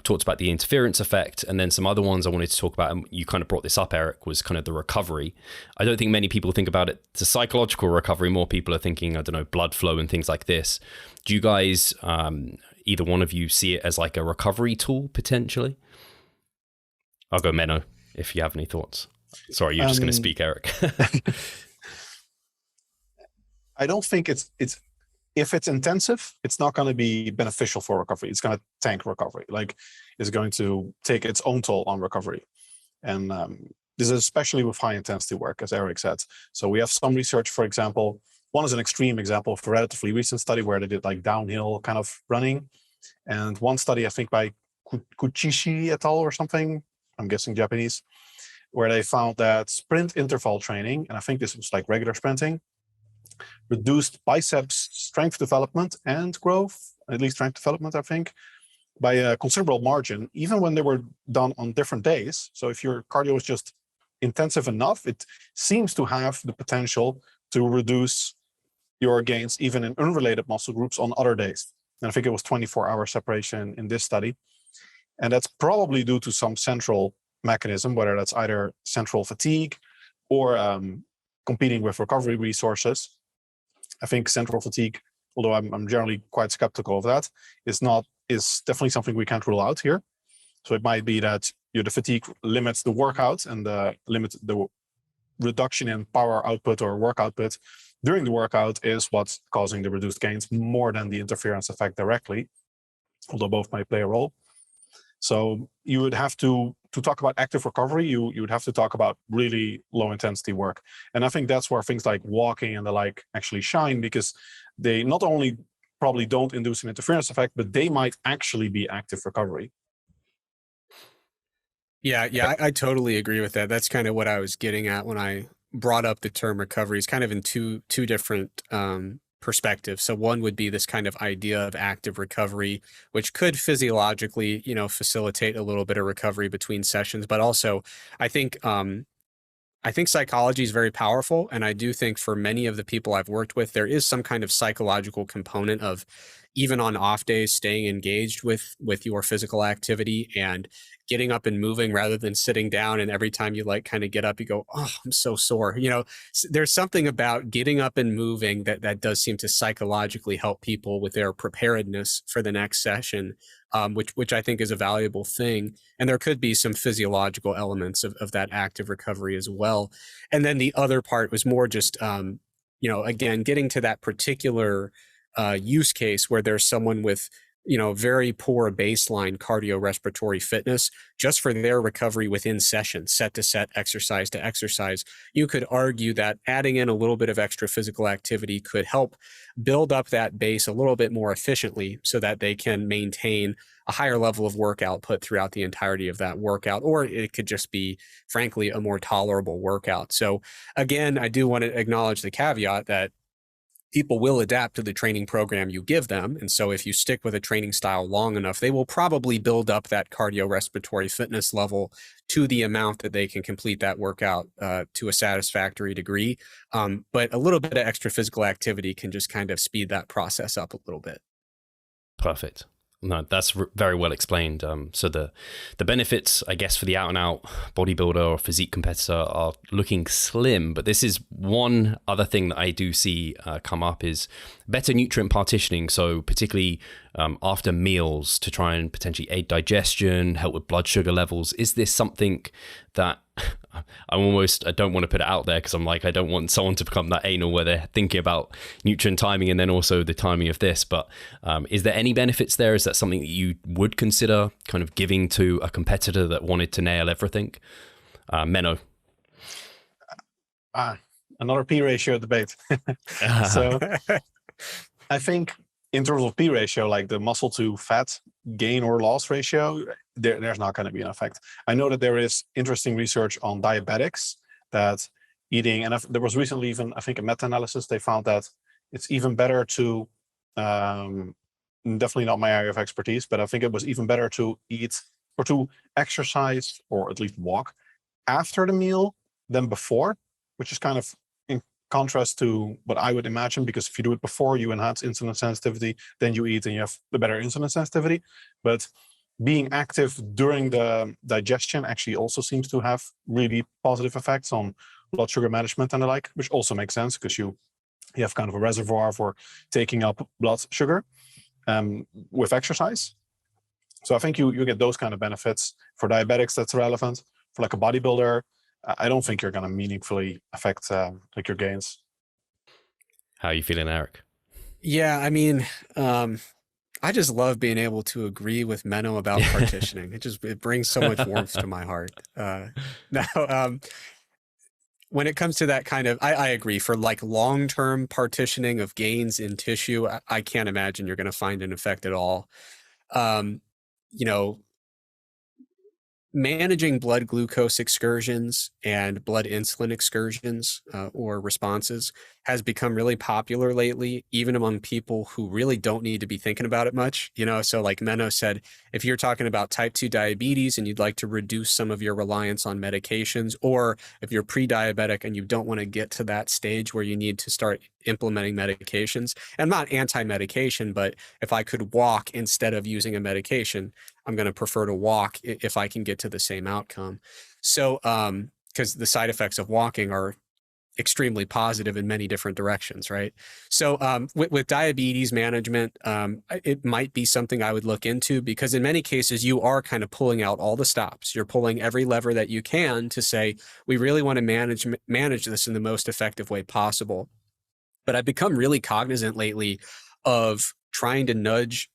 Talked about the interference effect, and then some other ones I wanted to talk about, and you kind of brought this up, Eric, was kind of the recovery. I don't think many people think about it. It's a psychological recovery. More people are thinking, I don't know, blood flow and things like this. Do you guys, either one of you, see it as like a recovery tool potentially? I'll go Menno if you have any thoughts. Sorry, you're just going to speak, Eric. I don't think it's if it's intensive, it's not going to be beneficial for recovery. It's going to tank recovery. Like, it's going to take its own toll on recovery. And this is especially with high intensity work, as Eric said. So we have some research, for example, one is an extreme example of a relatively recent study where they did like downhill kind of running. And one study, I think by Kuchishi et al. Or something, I'm guessing Japanese, where they found that sprint interval training, and I think this was like regular sprinting, reduced biceps strength development and growth, at least strength development, I think, by a considerable margin, even when they were done on different days. So if your cardio is just intensive enough, it seems to have the potential to reduce your gains even in unrelated muscle groups on other days. And I think it was 24-hour separation in this study. And that's probably due to some central mechanism, whether that's either central fatigue or competing with recovery resources. I think central fatigue, although I'm generally quite skeptical of that, is definitely something we can't rule out here. So it might be that the fatigue limits the workout and limits the reduction in power output or work output during the workout is what's causing the reduced gains more than the interference effect directly. although both might play a role. So you would have to talk about active recovery, you would have to talk about really low intensity work. And I think that's where things like walking and the like actually shine, because they not only probably don't induce an interference effect, but they might actually be active recovery. Yeah, I totally agree with that. That's kind of what I was getting at when I brought up the term recovery. It's kind of in two different perspectives. So one would be this kind of idea of active recovery, which could physiologically, facilitate a little bit of recovery between sessions. But also, I think psychology is very powerful, and I do think for many of the people I've worked with, there is some kind of psychological component of, even on off days, staying engaged with your physical activity and getting up and moving rather than sitting down. And every time you kind of get up, you go, "Oh, I'm so sore." There's something about getting up and moving that does seem to psychologically help people with their preparedness for the next session, which I think is a valuable thing. And there could be some physiological elements of that active recovery as well. And then the other part was more just, again, getting to that particular use case where there's someone with, very poor baseline cardiorespiratory fitness, just for their recovery within session, set to set, exercise to exercise. You could argue that adding in a little bit of extra physical activity could help build up that base a little bit more efficiently so that they can maintain a higher level of work output throughout the entirety of that workout, or it could just be, frankly, a more tolerable workout. So again, I do want to acknowledge the caveat that people will adapt to the training program you give them. And so if you stick with a training style long enough, they will probably build up that cardiorespiratory fitness level to the amount that they can complete that workout to a satisfactory degree. But a little bit of extra physical activity can just kind of speed that process up a little bit. Perfect. No, that's very well explained. So the benefits, I guess, for the out-and-out bodybuilder or physique competitor are looking slim. But this is one other thing that I do see come up is better nutrient partitioning. So particularly after meals, to try and potentially aid digestion, help with blood sugar levels. Is this something that I don't want to put it out there, because I'm like, I don't want someone to become that anal where they're thinking about nutrient timing and then also the timing of this. But is there any benefits there? Is that something that you would consider kind of giving to a competitor that wanted to nail everything? Menno. Another P ratio debate. So I think in terms of P ratio, like the muscle to fat gain or loss ratio, there's not going to be an effect. I know that there is interesting research on diabetics that eating, and there was recently even, I think, a meta-analysis, they found that it's even better to, definitely not my area of expertise, but I think it was even better to eat or to exercise or at least walk after the meal than before, which is kind of in contrast to what I would imagine, because if you do it before, you enhance insulin sensitivity, then you eat and you have the better insulin sensitivity. But being active during the digestion actually also seems to have really positive effects on blood sugar management and the like, which also makes sense because you have kind of a reservoir for taking up blood sugar with exercise. So I think you get those kind of benefits. For diabetics, that's relevant. For like a bodybuilder, I don't think you're going to meaningfully affect like your gains. How are you feeling, Eric? Yeah, I mean, I just love being able to agree with Menno about partitioning. It brings so much warmth to my heart. Now, when it comes to that kind of, I agree, for like long-term partitioning of gains in tissue, I can't imagine you're going to find an effect at all. Managing blood glucose excursions and blood insulin excursions or responses has become really popular lately, even among people who really don't need to be thinking about it much. So like Menno said, if you're talking about type 2 diabetes and you'd like to reduce some of your reliance on medications, or if you're pre-diabetic and you don't want to get to that stage where you need to start implementing medications, and I'm not anti-medication, but if I could walk instead of using a medication, I'm going to prefer to walk if I can get to the same outcome. So, because the side effects of walking are extremely positive in many different directions, right? So with diabetes management, it might be something I would look into, because in many cases, you are kind of pulling out all the stops. You're pulling every lever that you can to say, we really want to manage this in the most effective way possible. But I've become really cognizant lately of trying to nudge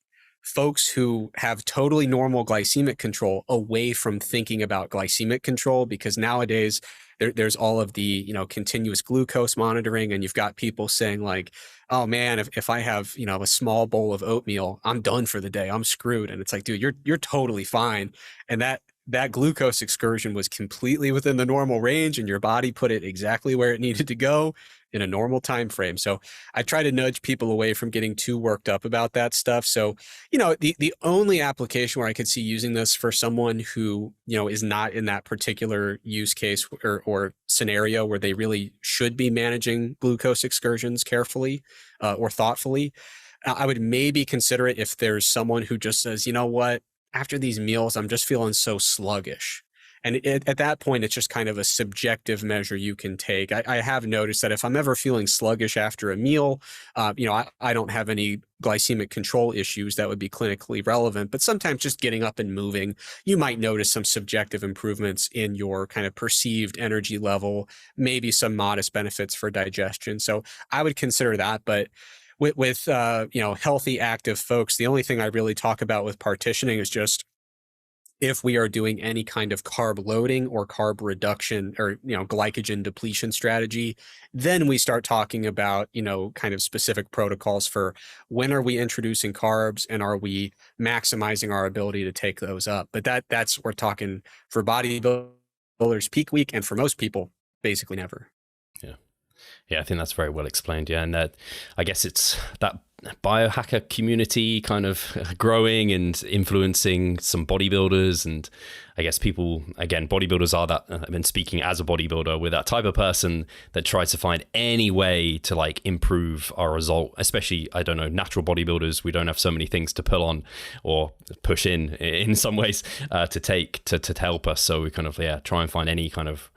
folks who have totally normal glycemic control away from thinking about glycemic control, because nowadays there's all of the, continuous glucose monitoring, and you've got people saying like, oh man, if I have, a small bowl of oatmeal, I'm done for the day, I'm screwed. And it's like, dude, you're totally fine. And that glucose excursion was completely within the normal range, and your body put it exactly where it needed to go in a normal time frame. So I try to nudge people away from getting too worked up about that stuff. So, the only application where I could see using this for someone who, is not in that particular use case or scenario where they really should be managing glucose excursions carefully or thoughtfully, I would maybe consider it if there's someone who just says, you know what, after these meals, I'm just feeling so sluggish. And at that point, it's just kind of a subjective measure you can take. I have noticed that if I'm ever feeling sluggish after a meal, I don't have any glycemic control issues that would be clinically relevant, but sometimes just getting up and moving, you might notice some subjective improvements in your kind of perceived energy level, maybe some modest benefits for digestion. So I would consider that. But with healthy, active folks, the only thing I really talk about with partitioning is just if we are doing any kind of carb loading or carb reduction or, glycogen depletion strategy, then we start talking about, kind of specific protocols for when are we introducing carbs and are we maximizing our ability to take those up. But that's, we're talking for bodybuilders peak week, and for most people, basically never. Yeah, I think that's very well explained. Yeah, and I guess it's that biohacker community kind of growing and influencing some bodybuilders. And I guess people, again, bodybuilders are that, I've been speaking as a bodybuilder, with that type of person that tries to find any way to like improve our result, especially, I don't know, natural bodybuilders. We don't have so many things to pull on or push in some ways to take to help us. So we kind of, try and find any kind of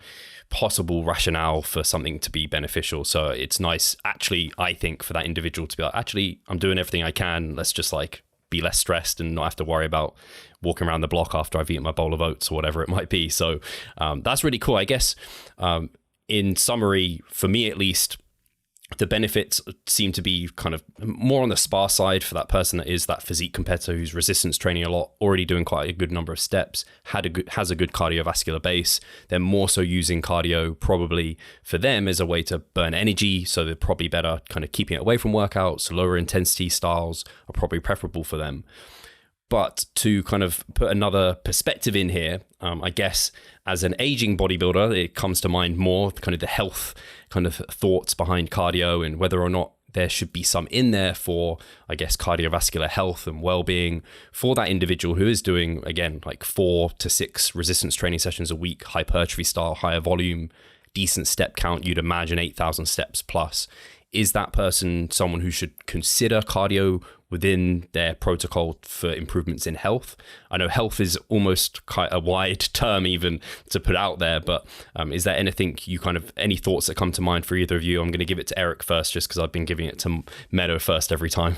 possible rationale for something to be beneficial. So it's nice, actually, I think, for that individual to be like, actually, I'm doing everything I can. Let's just like be less stressed and not have to worry about walking around the block after I've eaten my bowl of oats or whatever it might be. So that's really cool. I guess in summary, for me at least, the benefits seem to be kind of more on the sparse side for that person that is that physique competitor who's resistance training a lot, already doing quite a good number of steps, has a good cardiovascular base. They're more so using cardio probably for them as a way to burn energy. So they're probably better kind of keeping it away from workouts. Lower intensity styles are probably preferable for them. But to kind of put another perspective in here, I guess as an aging bodybuilder, it comes to mind more kind of the health kind of thoughts behind cardio and whether or not there should be some in there for, I guess, cardiovascular health and well-being for that individual who is doing, again, like 4 to 6 resistance training sessions a week, hypertrophy style, higher volume, decent step count, you'd imagine 8,000 steps plus. Is that person someone who should consider cardio within their protocol for improvements in health? I know health is almost quite a wide term even to put out there, but is there anything any thoughts that come to mind for either of you? I'm going to give it to Eric first, just because I've been giving it to Menno first every time.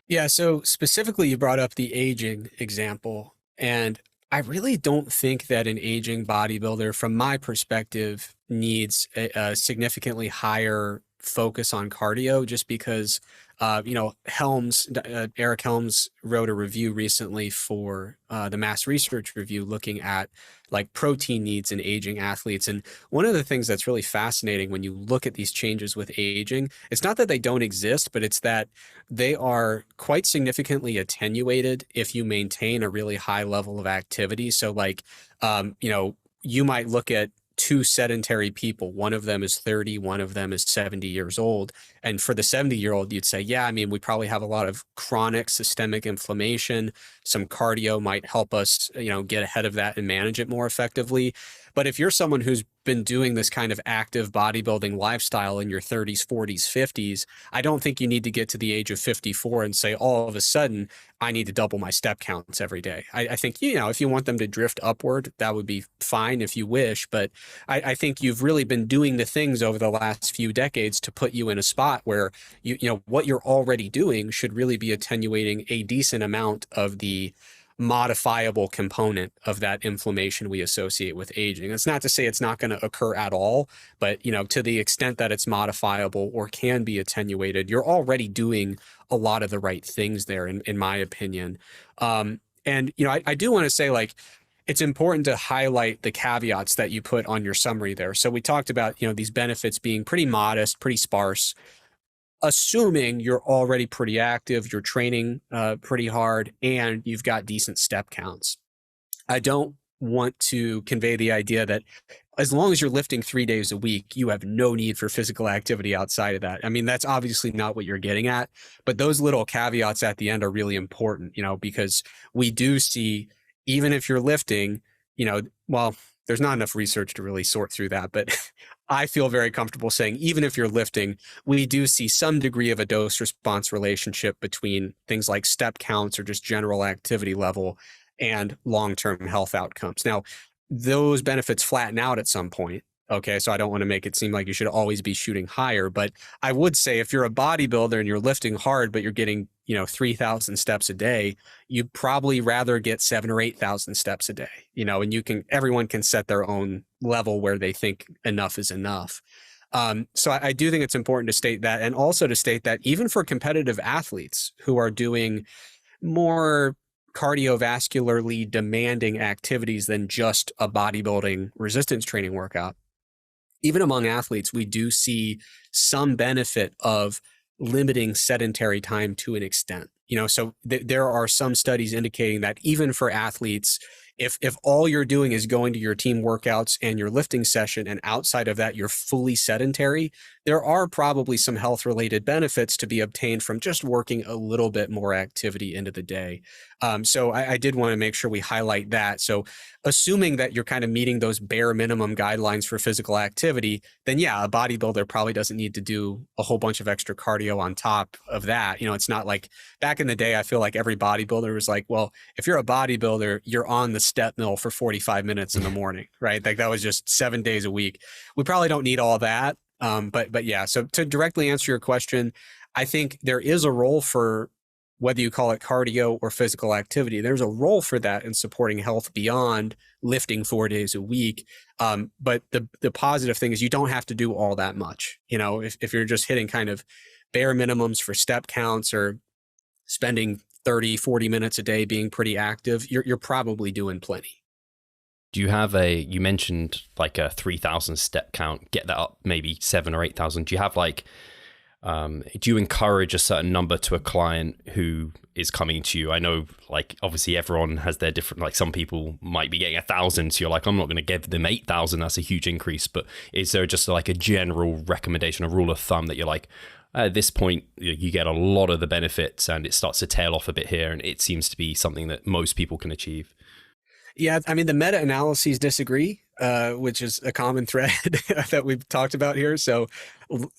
Yeah, so specifically you brought up the aging example, and I really don't think that an aging bodybuilder, from my perspective, needs a significantly higher focus on cardio, just because Eric Helms wrote a review recently for the Mass Research Review looking at like protein needs in aging athletes. And one of the things that's really fascinating when you look at these changes with aging, it's not that they don't exist, but it's that they are quite significantly attenuated if you maintain a really high level of activity. So like, you might look at 2 sedentary people. One of them is 30, one of them is 70 years old. And for the 70-year-old, you'd say, yeah, I mean, we probably have a lot of chronic systemic inflammation. Some cardio might help us, get ahead of that and manage it more effectively. But if you're someone who's been doing this kind of active bodybuilding lifestyle in your 30s, 40s, 50s, I don't think you need to get to the age of 54 and say, all of a sudden, I need to double my step counts every day. I think, if you want them to drift upward, that would be fine if you wish. But I think you've really been doing the things over the last few decades to put you in a spot where, what you're already doing should really be attenuating a decent amount of the modifiable component of that inflammation we associate with aging. It's not to say it's not going to occur at all, but to the extent that it's modifiable or can be attenuated, you're already doing a lot of the right things there, in my opinion. And I do want to say, like, it's important to highlight the caveats that you put on your summary there. So we talked about these benefits being pretty modest, pretty sparse. Assuming you're already pretty active, you're training pretty hard, and you've got decent step counts. I don't want to convey the idea that as long as you're lifting 3 days a week, you have no need for physical activity outside of that. I mean, that's obviously not what you're getting at, but those little caveats at the end are really important, because we do see, even if you're lifting, well, there's not enough research to really sort through that, but I feel very comfortable saying, even if you're lifting, we do see some degree of a dose response relationship between things like step counts or just general activity level and long-term health outcomes. Now, those benefits flatten out at some point. Okay, so I don't want to make it seem like you should always be shooting higher, but I would say if you're a bodybuilder and you're lifting hard, but you're getting 3,000 steps a day, you'd probably rather get 7,000 or 8,000 steps a day, and everyone can set their own level where they think enough is enough. So I do think it's important to state that, and also to state that even for competitive athletes who are doing more cardiovascularly demanding activities than just a bodybuilding resistance training workout, even among athletes, we do see some benefit of limiting sedentary time to an extent. So there are some studies indicating that even for athletes, if all you're doing is going to your team workouts and your lifting session, and outside of that, you're fully sedentary, there are probably some health-related benefits to be obtained from just working a little bit more activity into the day. So I did want to make sure we highlight that. So assuming that you're kind of meeting those bare minimum guidelines for physical activity, then yeah, a bodybuilder probably doesn't need to do a whole bunch of extra cardio on top of that. It's not like back in the day, I feel like every bodybuilder was like, well, if you're a bodybuilder, you're on the step mill for 45 minutes in the morning, right? Like that was just 7 days a week. We probably don't need all that. But yeah, so to directly answer your question, I think there is a role for, whether you call it cardio or physical activity, there's a role for that in supporting health beyond lifting 4 days a week. But the positive thing is you don't have to do all that much. If you're just hitting kind of bare minimums for step counts or spending 30, 40 minutes a day being pretty active, you're probably doing plenty. Do you have you mentioned like a 3,000 step count, get that up maybe 7,000 or 8,000. Do you have do you encourage a certain number to a client who is coming to you? I know, like, obviously everyone has their different, like some people might be getting 1,000. So you're like, I'm not going to give them 8,000. That's a huge increase. But is there just like a general recommendation, a rule of thumb that you're like, at this point, you get a lot of the benefits and it starts to tail off a bit here. And it seems to be something that most people can achieve. Yeah, I mean, the meta-analyses disagree, which is a common thread that we've talked about here. So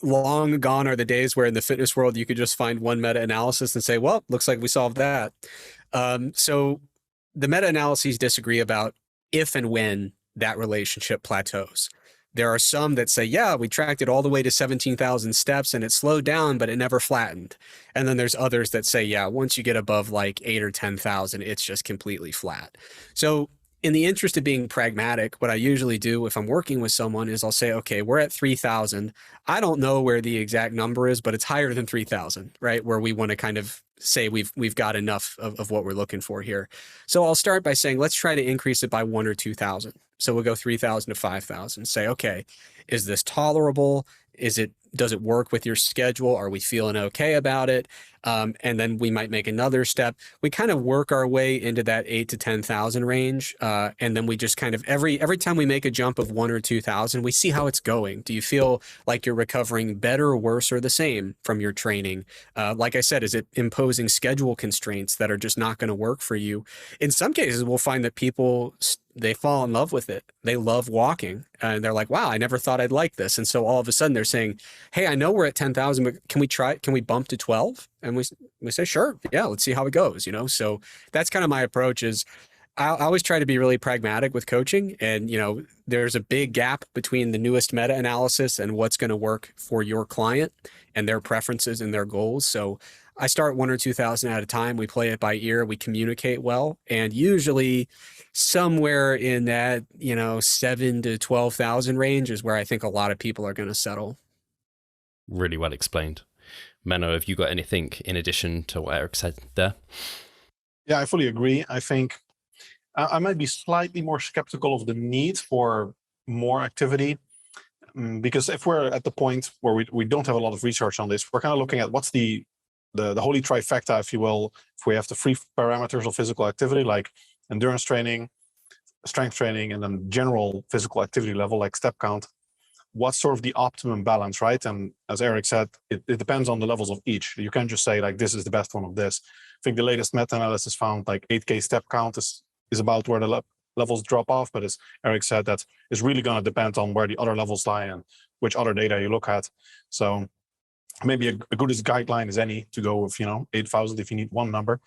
long gone are the days where in the fitness world, you could just find one meta-analysis and say, well, looks like we solved that. So the meta-analyses disagree about if and when that relationship plateaus. There are some that say, yeah, we tracked it all the way to 17,000 steps and it slowed down, but it never flattened. And then there's others that say, yeah, once you get above like 8,000 or 10,000, it's just completely flat. So in the interest of being pragmatic, what I usually do if I'm working with someone is I'll say, okay, we're at 3,000. I don't know where the exact number is, but it's higher than 3,000, right? Where we want to kind of say we've got enough of what we're looking for here. So I'll start by saying, let's try to increase it by 1,000 or 2,000. So we'll go 3,000 to 5,000. Say, okay, is this tolerable? Does it work with your schedule? Are we feeling okay about it? And then we might make another step. We kind of work our way into that 8,000 to 10,000 range. And then we just kind of, every time we make a jump of 1,000 or 2,000, we see how it's going. Do you feel like you're recovering better, worse, or the same from your training? Like I said, is it imposing schedule constraints that are just not going to work for you? In some cases, we'll find that people, they fall in love with it. They love walking and they're like, wow, I never thought I'd like this. And so all of a sudden they're saying, hey, I know we're at 10,000, but can we bump to 12? And we say, sure. Yeah. Let's see how it goes. So that's kind of my approach is I always try to be really pragmatic with coaching. And, there's a big gap between the newest meta-analysis and what's going to work for your client and their preferences and their goals. So I start 1 or 2,000 at a time. We play it by ear. We communicate well. And usually somewhere in that, 7 to 12,000 range is where I think a lot of people are going to settle. Really well explained. Menno, have you got anything in addition to what Eric said there? Yeah, I fully agree. I think I might be slightly more skeptical of the need for more activity, because if we're at the point where we don't have a lot of research on this, we're kind of looking at what's the holy trifecta, if you will. If we have the three parameters of physical activity, like endurance training, strength training, and then general physical activity level, like step count, what's sort of the optimum balance, right? And as Eric said, it depends on the levels of each. You can't just say like, this is the best one of this. I think the latest meta-analysis found like 8K step count is about where the levels drop off. But as Eric said, that is really going to depend on where the other levels lie and which other data you look at. So maybe a good guideline as any to go with, 8,000 if you need one number.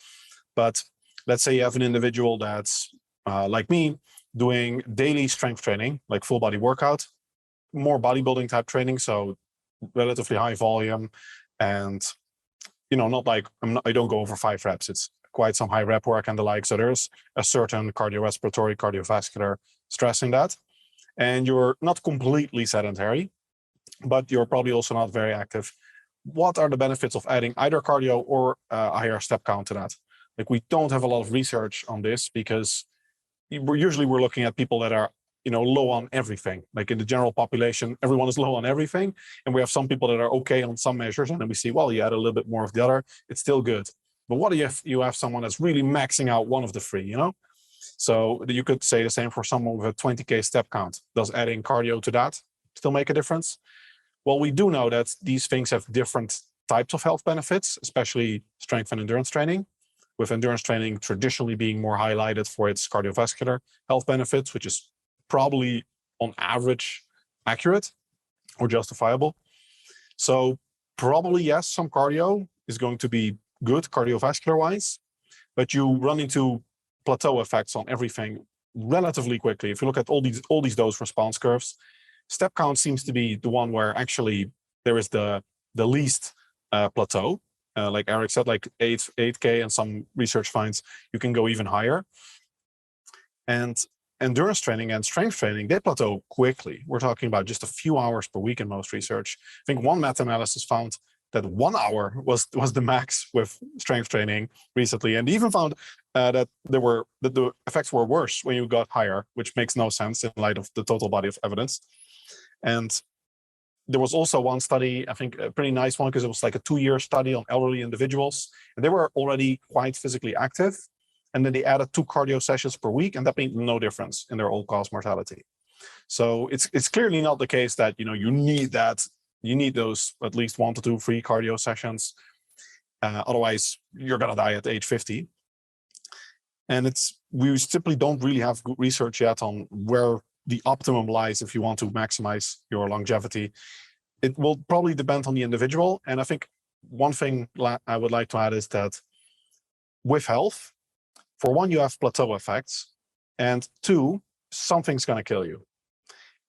But let's say you have an individual that's like me, doing daily strength training, like full body workout, more bodybuilding type training, so relatively high volume, and not like I don't go over 5 reps. It's quite some high rep work and the like. So there's a certain cardiorespiratory, cardiovascular stress in that, and you're not completely sedentary, but you're probably also not very active. What are the benefits of adding either cardio or a higher step count to that? Like, we don't have a lot of research on this because we're looking at people that are low on everything. Like in the general population, everyone is low on everything, and we have some people that are okay on some measures, and then we see, well, you add a little bit more of the other, it's still good. But what if you have someone that's really maxing out one of the three, So you could say the same for someone with a 20K step count. Does adding cardio to that still make a difference? Well, we do know that these things have different types of health benefits, especially strength and endurance training, with endurance training traditionally being more highlighted for its cardiovascular health benefits, which is probably on average accurate or justifiable. So probably, yes, some cardio is going to be good cardiovascular wise, but you run into plateau effects on everything relatively quickly. If you look at all these dose response curves, step count seems to be the one where actually there is the least plateau. Like Eric said, like 8K, and some research finds you can go even higher. And endurance training and strength training, they plateau quickly. We're talking about just a few hours per week in most research. I think one meta-analysis found that 1 hour was the max with strength training recently, and even found that the effects were worse when you got higher, which makes no sense in light of the total body of evidence. And there was also one study, I think a pretty nice one, because it was like a 2-year study on elderly individuals, and they were already quite physically active. And then they added 2 cardio sessions per week, and that made no difference in their all-cause mortality. So it's clearly not the case that you need that. You need those at least 1 to 2 free cardio sessions. Otherwise, you're gonna die at age 50. And we simply don't really have good research yet on where the optimum lies if you want to maximize your longevity. It will probably depend on the individual. And I think one thing I would like to add is that with health, for one, you have plateau effects, and 2, something's going to kill you.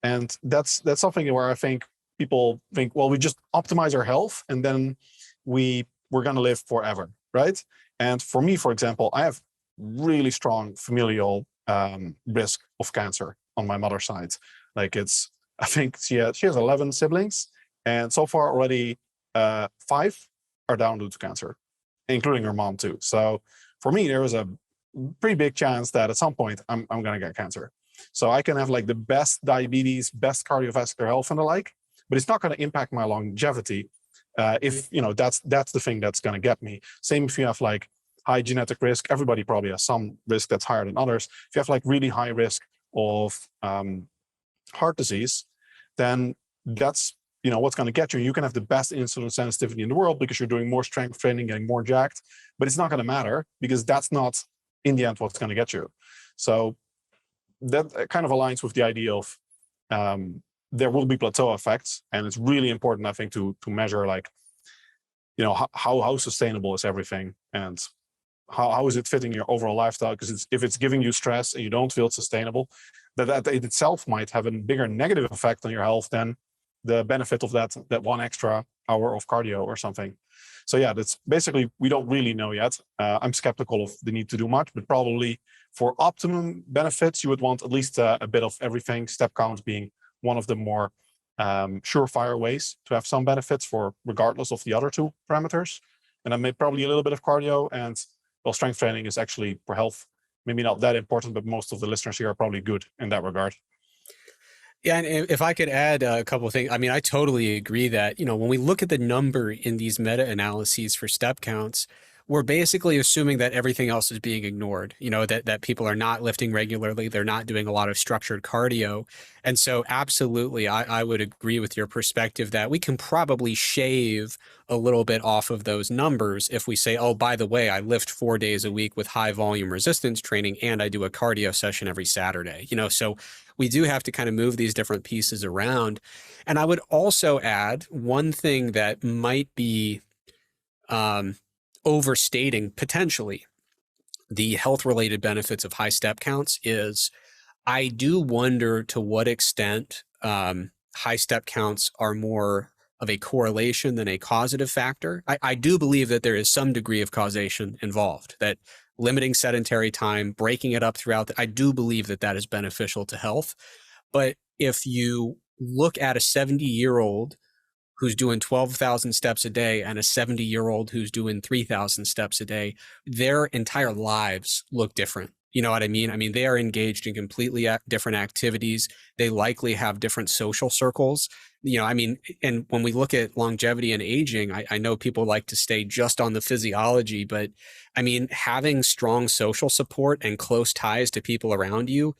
And that's something where I think people think, well, we just optimize our health and then we're going to live forever, right? And for me, for example, I have really strong familial risk of cancer on my mother's side. Like I think she has 11 siblings, and so far already 5 are down due to cancer, including her mom too. So for me, there is a pretty big chance that at some point I'm going to get cancer. So I can have like the best diabetes, best cardiovascular health and the like, but it's not going to impact my longevity if that's the thing that's going to get me. Same if you have like high genetic risk. Everybody probably has some risk that's higher than others. If you have like really high risk of heart disease, then that's what's going to get you. You can have the best insulin sensitivity in the world because you're doing more strength training, getting more jacked, but it's not going to matter because that's not in the end what's going to get you. So that kind of aligns with the idea of there will be plateau effects, and it's really important, I think, to measure like how sustainable is everything, and how is it fitting your overall lifestyle? Because if it's giving you stress and you don't feel sustainable, that it itself might have a bigger negative effect on your health than the benefit of that one extra hour of cardio or something. So yeah, that's basically, we don't really know yet. I'm skeptical of the need to do much, but probably for optimum benefits, you would want at least a bit of everything, step counts being one of the more surefire ways to have some benefits for regardless of the other two parameters. And then probably a little bit of cardio, and well, strength training is actually for health, maybe not that important, but most of the listeners here are probably good in that regard. Yeah, and if I could add a couple of things, I mean, I totally agree that, when we look at the number in these meta-analyses for step counts, we're basically assuming that everything else is being ignored, that people are not lifting regularly, they're not doing a lot of structured cardio. And so absolutely, I would agree with your perspective that we can probably shave a little bit off of those numbers if we say, oh, by the way, I lift 4 days a week with high volume resistance training and I do a cardio session every Saturday, so we do have to kind of move these different pieces around. And I would also add one thing that might be overstating potentially the health-related benefits of high step counts is I do wonder to what extent high step counts are more of a correlation than a causative factor. I do believe that there is some degree of causation involved, that limiting sedentary time, breaking it up throughout, I do believe that that is beneficial to health. But if you look at a 70-year-old who's doing 12,000 steps a day and a 70-year-old who's doing 3,000 steps a day, their entire lives look different. You know what I mean? I mean, they are engaged in completely different activities. They likely have different social circles. And when we look at longevity and aging, I know people like to stay just on the physiology, but I mean, having strong social support and close ties to people around you,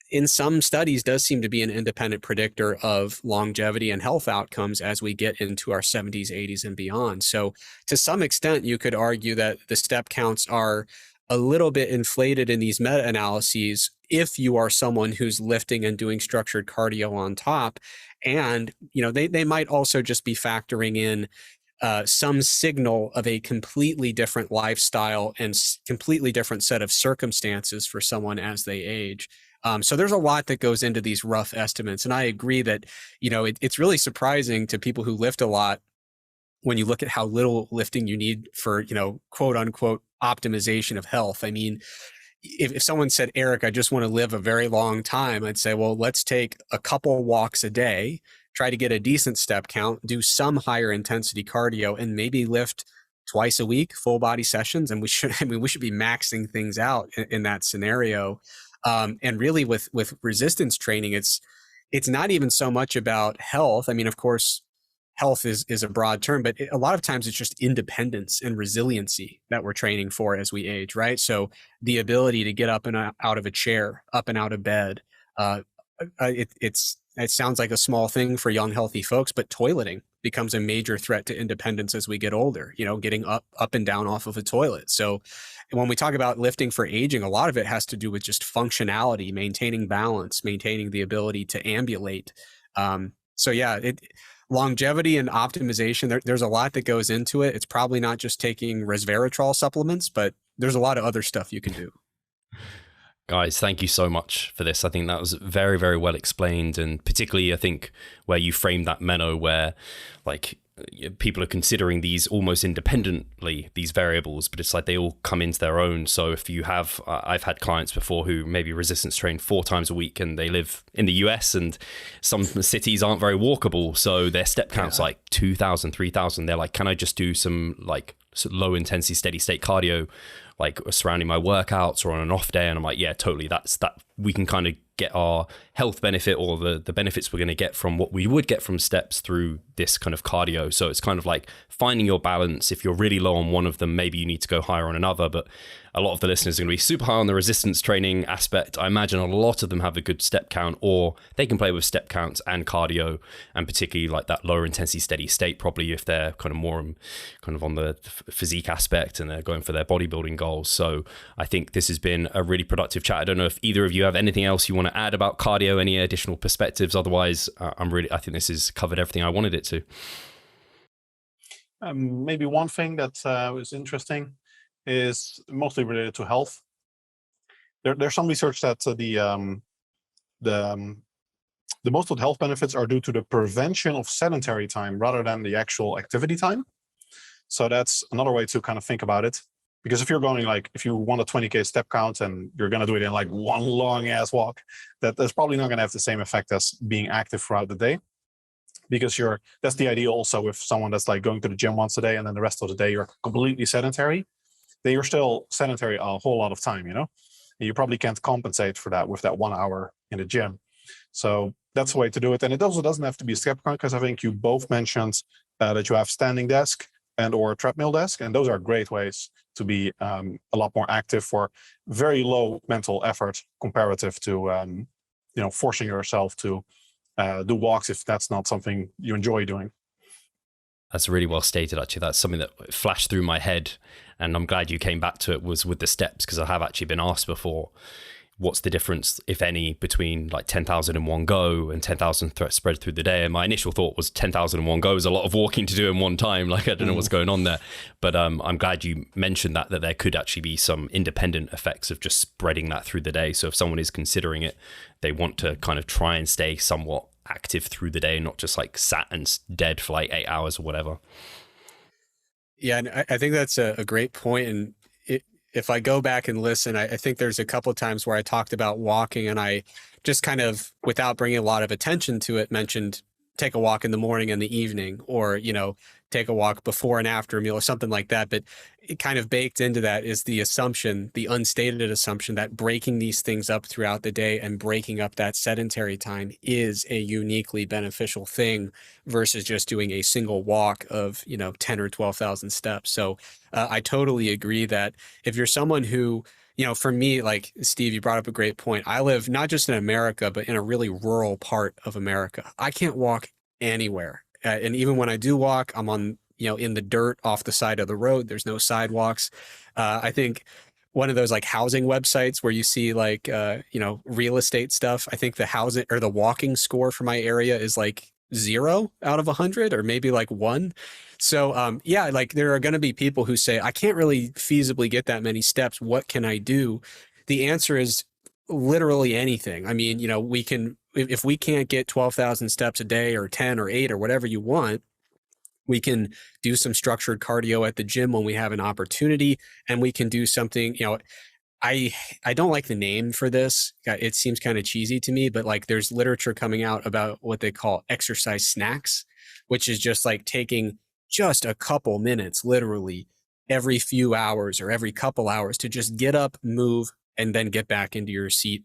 in some studies, does seem to be an independent predictor of longevity and health outcomes as we get into our 70s, 80s, and beyond. So to some extent, you could argue that the step counts are a little bit inflated in these meta-analyses if you are someone who's lifting and doing structured cardio on top. And, they might also just be factoring in some signal of a completely different lifestyle and completely different set of circumstances for someone as they age. So there's a lot that goes into these rough estimates. And I agree that, it's really surprising to people who lift a lot when you look at how little lifting you need for, quote unquote, optimization of health. I mean, if someone said, Eric, I just want to live a very long time, I'd say, well, let's take a couple walks a day, try to get a decent step count, do some higher intensity cardio, and maybe lift twice a week, full body sessions. And we should be maxing things out in that scenario. And really with resistance training, it's not even so much about health. I mean, of course, health is a broad term, but a lot of times it's just independence and resiliency that we're training for as we age, right? So the ability to get up and out of a chair, up and out of bed. It sounds like a small thing for young, healthy folks, but toileting becomes a major threat to independence as we get older, getting up and down off of a toilet. So when we talk about lifting for aging, a lot of it has to do with just functionality, maintaining balance, maintaining the ability to ambulate. So yeah, longevity and optimization, there's a lot that goes into it. It's probably not just taking resveratrol supplements, but there's a lot of other stuff you can do. Guys, thank you so much for this. I think that was very, very well explained. And particularly, I think where you framed that, Menno, where like people are considering these almost independently, these variables, but it's like they all come into their own. So if you have, I've had clients before who maybe resistance train 4 times a week and they live in the US and some cities aren't very walkable. So their step count's like 2,000, 3,000. They're like, can I just do some like low intensity, steady state cardio, like surrounding my workouts or on an off day? And I'm like, yeah, totally. That's that. We can kind of get our health benefit or the benefits we're going to get from what we would get from steps through this kind of cardio. So it's kind of like finding your balance. If you're really low on one of them, maybe you need to go higher on another. But a lot of the listeners are going to be super high on the resistance training aspect. I imagine a lot of them have a good step count, or they can play with step counts and cardio, and particularly like that lower intensity steady state, probably if they're kind of more kind of on the physique aspect and they're going for their bodybuilding goals. So I think this has been a really productive chat. I don't know if either of you have anything else you want to add about cardio, any additional perspectives. Otherwise, I think this has covered everything I wanted it to. Maybe one thing that was interesting is mostly related to health. There's some research that the the most of the health benefits are due to the prevention of sedentary time rather than the actual activity time. So that's another way to kind of think about it. Because if you're going like, if you want a 20K step count and you're going to do it in like one long ass walk, that's probably not going to have the same effect as being active throughout the day. Because that's the idea also with someone that's like going to the gym once a day and then the rest of the day you're completely sedentary, then you're still sedentary a whole lot of time, and you probably can't compensate for that with that 1 hour in the gym. So that's the way to do it. And it also doesn't have to be a step count, because I think you both mentioned that you have standing desk and or treadmill desk, and those are great ways to be a lot more active for very low mental effort comparative to forcing yourself to do walks if that's not something you enjoy doing. That's really well stated, actually. That's something that flashed through my head, and I'm glad you came back to it, was with the steps, because I have actually been asked before, what's the difference, if any, between like 10,000 in one go and 10,000 spread through the day? And my initial thought was 10,000 in one go is a lot of walking to do in one time. Like, I don't know what's going on there. But I'm glad you mentioned that there could actually be some independent effects of just spreading that through the day. So if someone is considering it, they want to kind of try and stay somewhat active through the day, not just like sat and dead for like 8 hours or whatever. Yeah, and I think that's a great point. And if I go back and listen, I think there's a couple of times where I talked about walking and I just kind of, without bringing a lot of attention to it, mentioned take a walk in the morning and the evening, or, take a walk before and after a meal or something like that. But it kind of baked into that is the assumption, the unstated assumption, that breaking these things up throughout the day and breaking up that sedentary time is a uniquely beneficial thing versus just doing a single walk of, 10 or 12,000 steps. So I totally agree that if you're someone who, for me, like Steve, you brought up a great point. I live not just in America, but in a really rural part of America. I can't walk anywhere. And even when I do walk, I'm on, in the dirt off the side of the road. There's no sidewalks. I think one of those like housing websites where you see like, real estate stuff, I think the housing or the walking score for my area is like 0 out of 100 or maybe like 1. So, like there are going to be people who say, I can't really feasibly get that many steps. What can I do? The answer is literally anything. I mean, we can, if we can't get 12,000 steps a day or 10 or 8 or whatever you want, we can do some structured cardio at the gym when we have an opportunity, and we can do something, I don't like the name for this. It seems kind of cheesy to me, but like there's literature coming out about what they call exercise snacks, which is just like taking just a couple minutes, literally every few hours or every couple hours, to just get up, move, and then get back into your seat.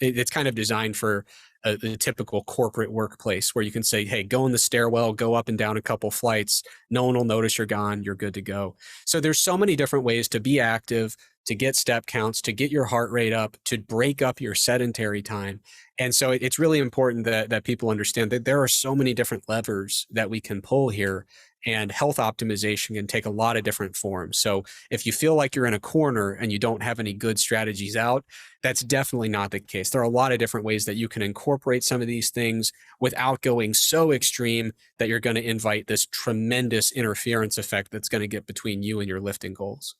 It's kind of designed for a typical corporate workplace where you can say, hey, go in the stairwell, go up and down a couple flights. No one will notice you're gone. You're good to go. So there's so many different ways to be active, to get step counts, to get your heart rate up, to break up your sedentary time. And so it's really important that people understand that there are so many different levers that we can pull here, and health optimization can take a lot of different forms. So if you feel like you're in a corner and you don't have any good strategies out, that's definitely not the case. There are a lot of different ways that you can incorporate some of these things without going so extreme that you're going to invite this tremendous interference effect that's going to get between you and your lifting goals.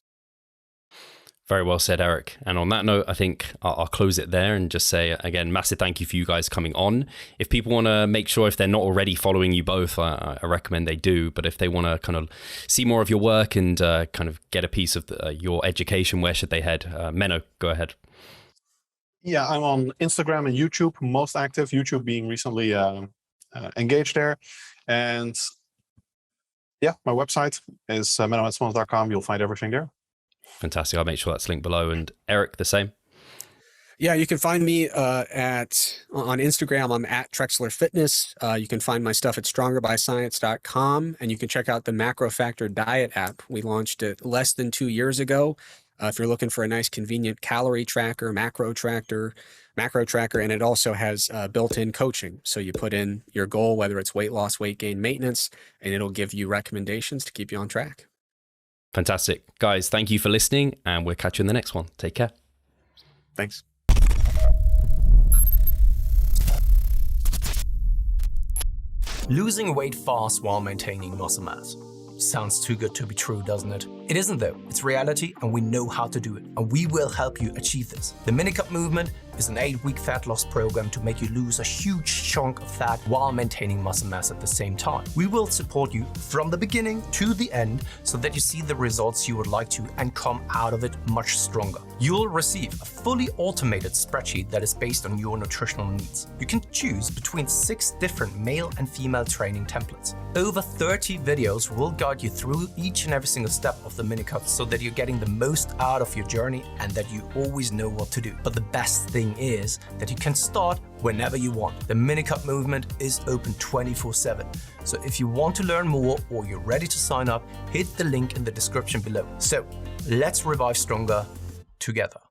Very well said, Eric. And on that note, I think I'll close it there and just say, again, massive thank you for you guys coming on. If people want to make sure, if they're not already following you both, I recommend they do. But if they want to kind of see more of your work and kind of get a piece of your education, where should they head? Menno, go ahead. Yeah, I'm on Instagram and YouTube, most active, YouTube being recently engaged there. And yeah, my website is mennohenselmans.com. You'll find everything there. Fantastic. I'll make sure that's linked below. And Eric, the same. Yeah, you can find me on Instagram. I'm at Trexler Fitness. You can find my stuff at strongerbyscience.com, and you can check out the Macro Factor Diet app. We launched it less than 2 years ago. If you're looking for a nice, convenient calorie tracker, macro tracker, and it also has built-in coaching. So you put in your goal, whether it's weight loss, weight gain, maintenance, and it'll give you recommendations to keep you on track. Fantastic. Guys, thank you for listening, and we'll catch you in the next one. Take care. Thanks. Losing weight fast while maintaining muscle mass. Sounds too good to be true, doesn't it? It isn't though, it's reality and we know how to do it, and we will help you achieve this. The Minicut movement is an 8-week fat loss program to make you lose a huge chunk of fat while maintaining muscle mass at the same time. We will support you from the beginning to the end so that you see the results you would like to and come out of it much stronger. You'll receive a fully automated spreadsheet that is based on your nutritional needs. You can choose between 6 different male and female training templates. Over 30 videos will guide you through each and every single step of the Minicut so that you're getting the most out of your journey and that you always know what to do. But the best thing is that you can start whenever you want. The Minicut movement is open 24/7. So if you want to learn more or you're ready to sign up, hit the link in the description below. So let's revive stronger together.